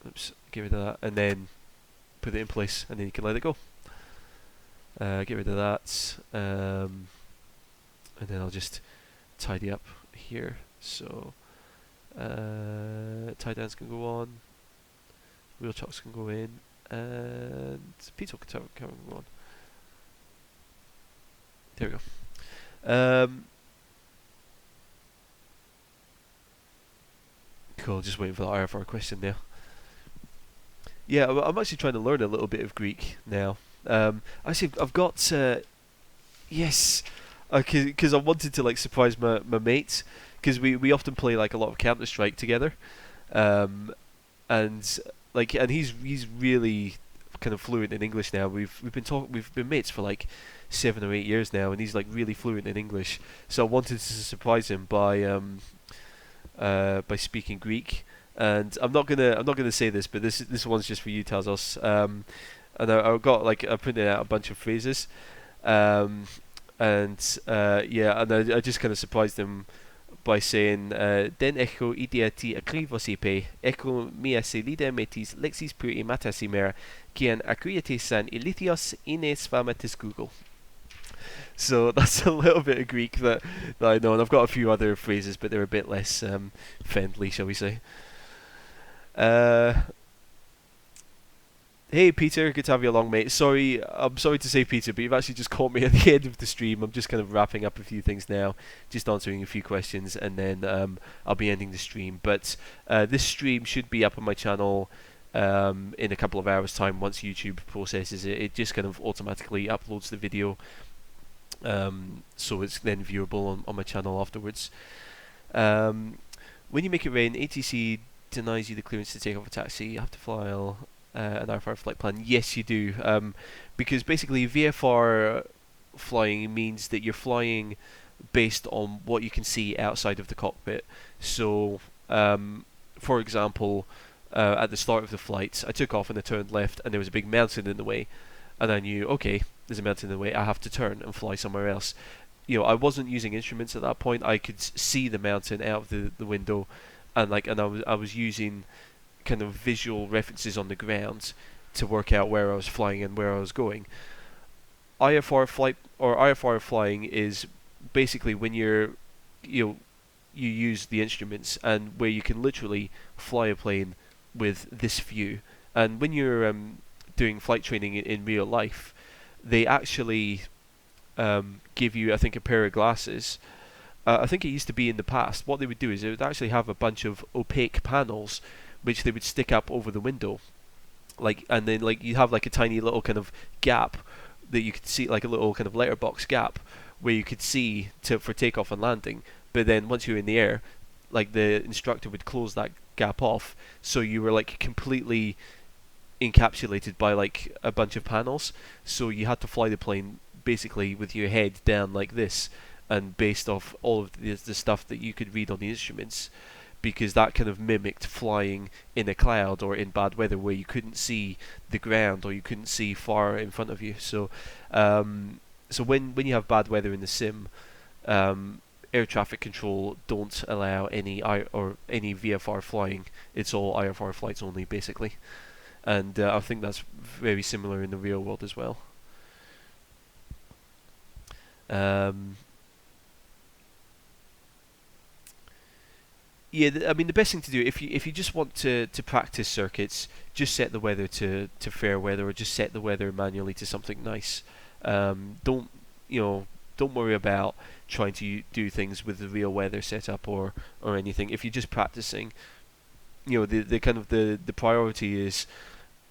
Oops, get rid of that, and then put it in place, and then you can let it go. Get rid of that, and then I'll just tidy up here. So tie downs can go on, wheel chocks can go in, and pizza can go on. There we go. Cool, just waiting for the IFR question now. Yeah, I'm actually trying to learn a little bit of Greek now. Actually, I've got yes, because I wanted to like surprise my mates, because we often play like a lot of Counter Strike together, and and he's really kind of fluent in English now. We've been mates for like 7 or 8 years now, and he's like really fluent in English. So I wanted to surprise him by speaking Greek. And I'm not gonna say this, but this one's just for you, Tazos. And I printed out a bunch of phrases, and I just kind of surprised him by saying Den echo idea ti akrivosipe echo mia selida metis lexis puri matasimera kian akriate san ilithios ines famatis Google. So that's a little bit of Greek that I know, and I've got a few other phrases, but they're a bit less friendly, shall we say. Hey Peter, good to have you along, mate. I'm sorry to say, Peter, but you've actually just caught me at the end of the stream. I'm just kind of wrapping up a few things now, just answering a few questions, and then I'll be ending the stream. But this stream should be up on my channel in a couple of hours' time once YouTube processes it. It just kind of automatically uploads the video, so it's then viewable on my channel afterwards. When you make it rain, ATC denies you the clearance to take off a taxi. You have to file an IFR flight plan. Yes, you do, because basically VFR flying means that you're flying based on what you can see outside of the cockpit. So, for example, at the start of the flight, I took off and I turned left, and there was a big mountain in the way, and I knew, okay, there's a mountain in the way, I have to turn and fly somewhere else. I wasn't using instruments at that point. I could see the mountain out of the window, and I was using kind of visual references on the ground to work out where I was flying and where I was going. IFR flying is basically when you use the instruments, and where you can literally fly a plane with this view. And when you're doing flight training in real life, they actually give you, I think, a pair of glasses. I think it used to be in the past, what they would do is they would actually have a bunch of opaque panels which they would stick up over the window, and then you have like a tiny little kind of gap that you could see, like a little kind of letterbox gap where you could see for takeoff and landing. But then once you're in the air, like the instructor would close that gap off, so you were like completely encapsulated by like a bunch of panels. So you had to fly the plane basically with your head down like this, and based off all of the stuff that you could read on the instruments, because that kind of mimicked flying in a cloud or in bad weather where you couldn't see the ground or you couldn't see far in front of you. So when you have bad weather in the sim, air traffic control don't allow any VFR flying. It's all IFR flights only, basically. And I think that's very similar in the real world as well. Yeah, I mean, the best thing to do, if you just want to practice circuits, just set the weather to fair weather, or just set the weather manually to something nice. Don't worry about trying to do things with the real weather set up or anything. If you're just practicing, the kind of the priority is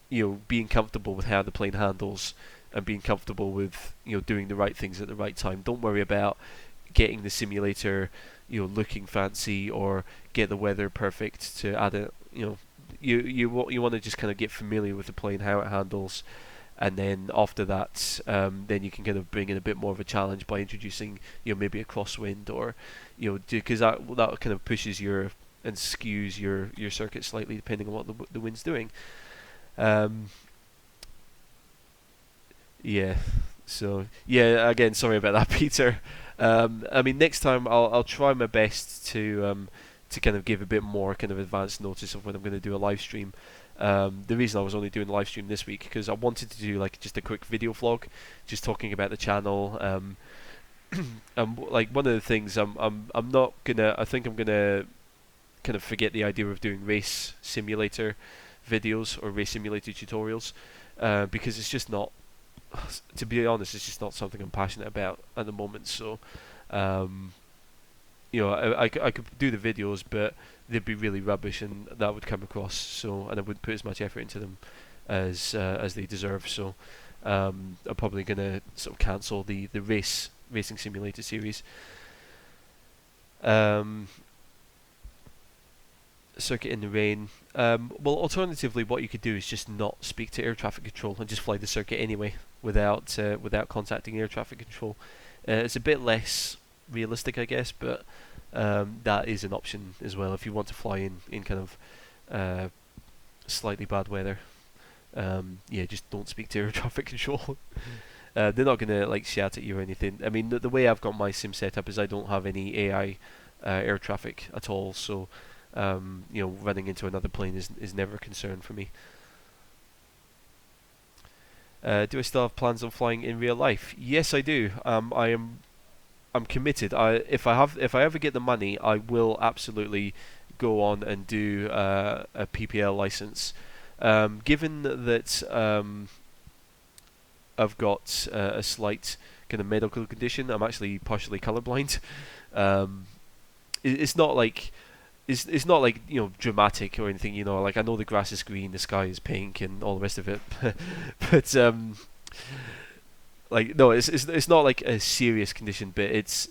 being comfortable with how the plane handles, and being comfortable with doing the right things at the right time. Don't worry about getting the simulator looking fancy, or get the weather perfect to add it. You want to just kind of get familiar with the plane, how it handles, and then after that, then you can kind of bring in a bit more of a challenge by introducing maybe a crosswind, or because that kind of pushes and skews your circuit slightly depending on what the wind's doing. Yeah. So again, sorry about that, Peter. I mean, next time I'll try my best to kind of give a bit more kind of advanced notice of when I'm going to do a live stream. The reason I was only doing the live stream this week because I wanted to do like just a quick video vlog, just talking about the channel. Like one of the things I'm not gonna. I think I'm gonna kind of forget the idea of doing race simulator videos or race simulator tutorials, because it's just not. To be honest, it's just not something I'm passionate about at the moment. So, um, I could do the videos, but they'd be really rubbish, and that would come across. So, and I wouldn't put as much effort into them as they deserve. So, I'm probably gonna sort of cancel the racing simulator series. Um, Circuit in the rain. Well, alternatively, what you could do is just not speak to air traffic control and just fly the circuit anyway without contacting air traffic control. It's a bit less realistic, I guess, but that is an option as well if you want to fly in kind of slightly bad weather. Yeah, just don't speak to air traffic control. They're not gonna like shout at you or anything. I mean, the way I've got my sim set up is I don't have any AI air traffic at all, so running into another plane is never a concern for me. Do I still have plans on flying in real life? Yes, I do. I'm committed. If I ever get the money, I will absolutely go on and do a PPL license. Given that I've got a slight kind of medical condition, I'm actually partially colorblind. It's not like it's not like dramatic or anything. Like I know the grass is green, the sky is pink, and all the rest of it. But like no, it's not like a serious condition, but it's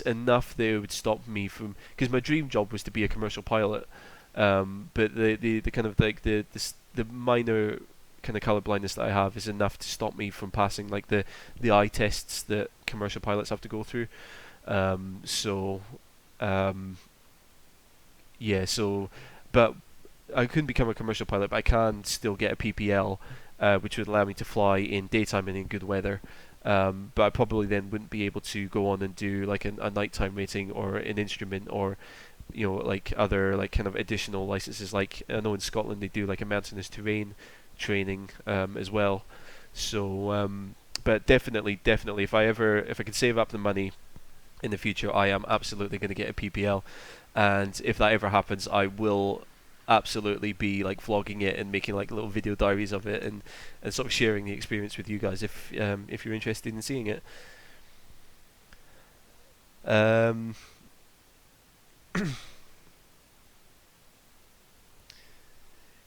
enough that it would stop me from, because my dream job was to be a commercial pilot. But the kind of like the minor kind of color blindness that I have is enough to stop me from passing like the eye tests that commercial pilots have to go through. So yeah, so but I couldn't become a commercial pilot, but I can still get a PPL, which would allow me to fly in daytime and in good weather. But I probably then wouldn't be able to go on and do like a nighttime rating or an instrument, or like other like kind of additional licenses. Like I know in Scotland they do like a mountainous terrain training as well. So but definitely if I could save up the money in the future, I am absolutely going to get a PPL. And if that ever happens, I will absolutely be like vlogging it and making like little video diaries of it, and sort of sharing the experience with you guys if you're interested in seeing it.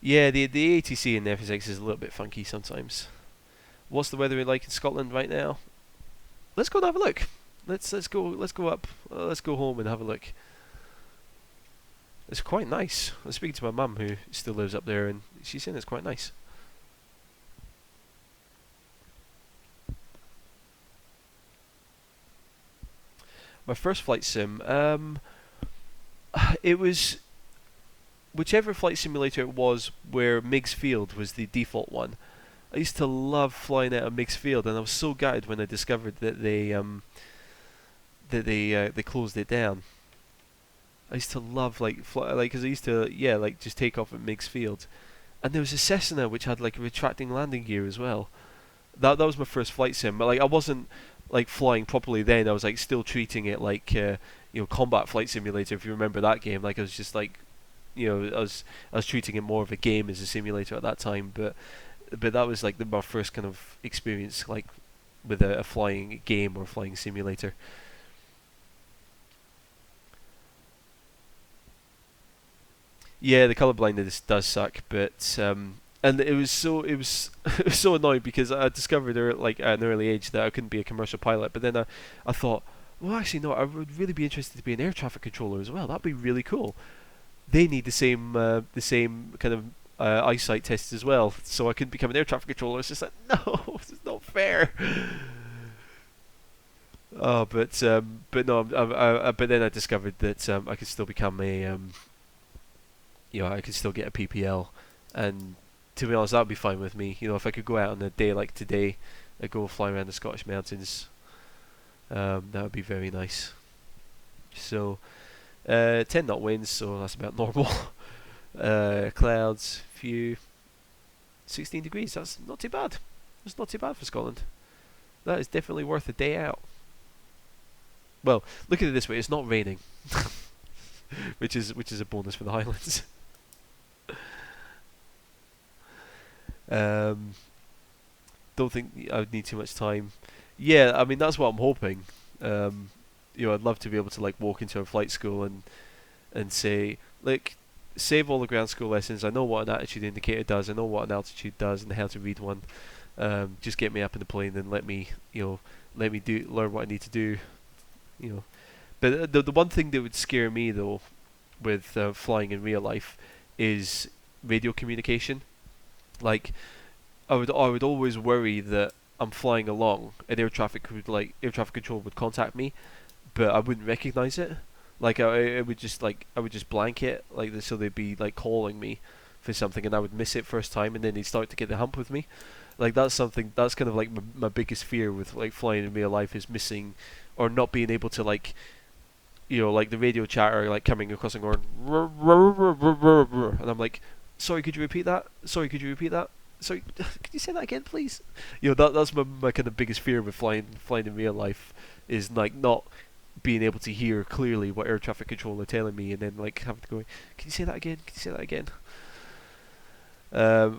Yeah, the ATC in the FSX is a little bit funky sometimes. What's the weather like in Scotland right now? Let's go and have a look. Let's go up. Let's go home and have a look. It's quite nice. I was speaking to my mum who still lives up there, and she's saying it's quite nice. My first flight sim, it was whichever flight simulator it was where Meigs Field was the default one. I used to love flying out of Meigs Field, and I was so gutted when I discovered that they closed it down. I used to love like fly, like because I used to like just take off at Meigs Field, and there was a Cessna which had like a retracting landing gear as well. That was my first flight sim, but like I wasn't like flying properly then. I was like still treating it like Combat Flight Simulator, if you remember that game. Like I was just like I was treating it more of a game as a simulator at that time. But that was like my first kind of experience like with a flying game or flying simulator. Yeah, the color blindness does suck, but and it was it was so annoying because I discovered like at an early age that I couldn't be a commercial pilot. But then I thought, well, actually no, I would really be interested to be an air traffic controller as well. That'd be really cool. They need the same kind of eyesight tests as well, so I couldn't become an air traffic controller. It's just like, no, it's not fair. Oh, but no, but then I discovered that I could still become I could still get a PPL, and to be honest, that would be fine with me. If I could go out on a day like today, and go fly around the Scottish mountains, that would be very nice. So, 10 knot winds, so that's about normal. Clouds, few, 16 degrees. That's not too bad. That's not too bad for Scotland. That is definitely worth a day out. Well, look at it this way: it's not raining, which is a bonus for the Highlands. um, don't think I would need too much time. Yeah, I mean that's what I'm hoping. Um, I'd love to be able to like walk into a flight school and say like save all the ground school lessons. I know what an attitude indicator does. I know what an altitude does and how to read one. Just get me up in the plane and let me learn what I need to do. You know, but the one thing that would scare me though, with flying in real life, is radio communication. Like I would always worry that I'm flying along and air traffic control would contact me, but I wouldn't recognize it. Like I would just blank it like this, so they'd be like calling me for something, and I would miss it first time, and then they'd start to get the hump with me. Like that's kind of like my biggest fear with like flying in real life, is missing or not being able to like like the radio chatter like coming across and going and I'm like, sorry, could you repeat that? Sorry, could you repeat that? Sorry, could you say that again, please? That's my kind of biggest fear with flying in real life, is like not being able to hear clearly what air traffic control are telling me, and then like having to go, can you say that again? Can you say that again?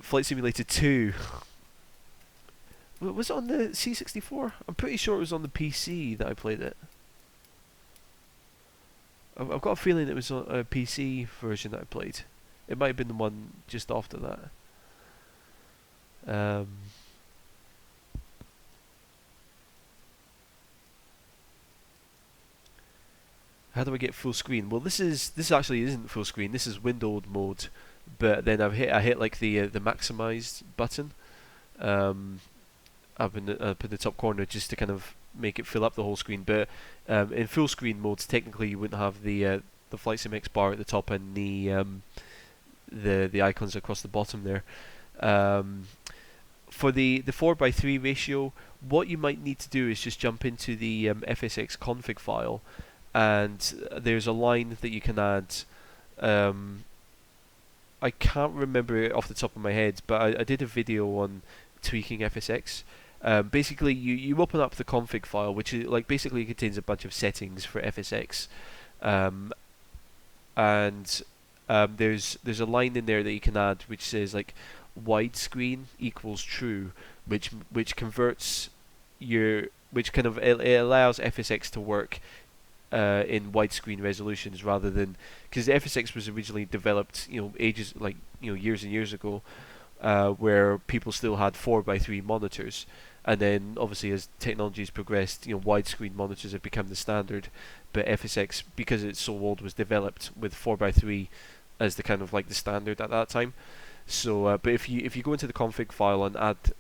Flight Simulator 2. Was it on the C64? I'm pretty sure it was on the PC that I played it. I've got a feeling it was on a PC version that I played. It might have been the one just after that. How do I get full screen? Well, this actually isn't full screen. This is windowed mode, but then I hit like the maximized button up in the top corner, just to kind of make it fill up the whole screen. But in full screen modes, technically you wouldn't have the Flight Sim X bar at the top and the icons across the bottom there. For the 4:3 ratio, what you might need to do is just jump into the FSX config file, and there's a line that you can add. I can't remember it off the top of my head, but I did a video on tweaking FSX. Basically, you open up the config file, which is like basically contains a bunch of settings for FSX, and there's a line in there that you can add which says like widescreen equals true, which converts which kind of it allows FSX to work in widescreen resolutions, rather than, because FSX was originally developed ages years and years ago, where people still had 4:3 monitors, and then obviously as technology has progressed, widescreen monitors have become the standard, but FSX, because it's so old, was developed with 4:3 as the kind of like the standard at that time. So, but if you go into the config file and add,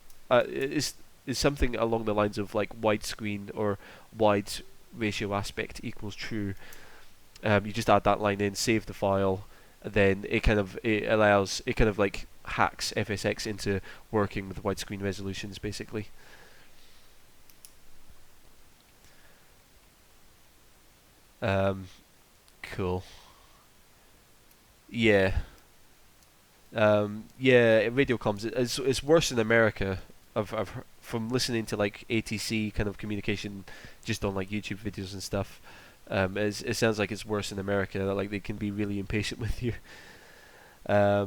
is something along the lines of like widescreen or wide ratio aspect equals true. You just add that line in, save the file, and then it kind of like hacks FSX into working with widescreen resolutions, basically. Cool. Yeah. Yeah, radio comms. It's worse in America. From listening to like ATC kind of communication, just on like YouTube videos and stuff. It sounds like it's worse in America. Like they can be really impatient with you. But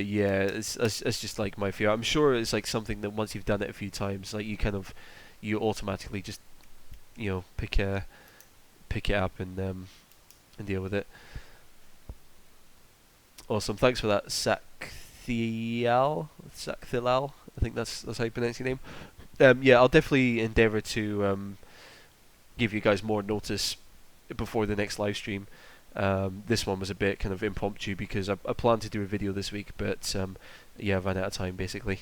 yeah, it's just like my fear. I'm sure it's like something that once you've done it a few times, like you automatically just pick it up and deal with it. Awesome, thanks for that, Sakthial. I think that's how you pronounce your name. Yeah, I'll definitely endeavour to give you guys more notice before the next live stream. This one was a bit kind of impromptu because I planned to do a video this week, but yeah, I ran out of time basically.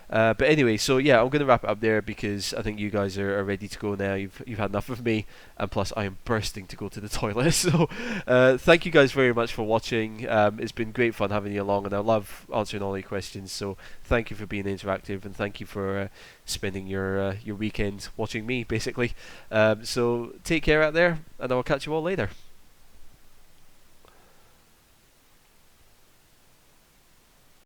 But anyway, so yeah, I'm going to wrap it up there because I think you guys are ready to go now. You've had enough of me, and plus I am bursting to go to the toilet. So thank you guys very much for watching. It's been great fun having you along, and I love answering all your questions. So thank you for being interactive, and thank you for spending your weekend watching me, basically. So take care out there, and I will catch you all later.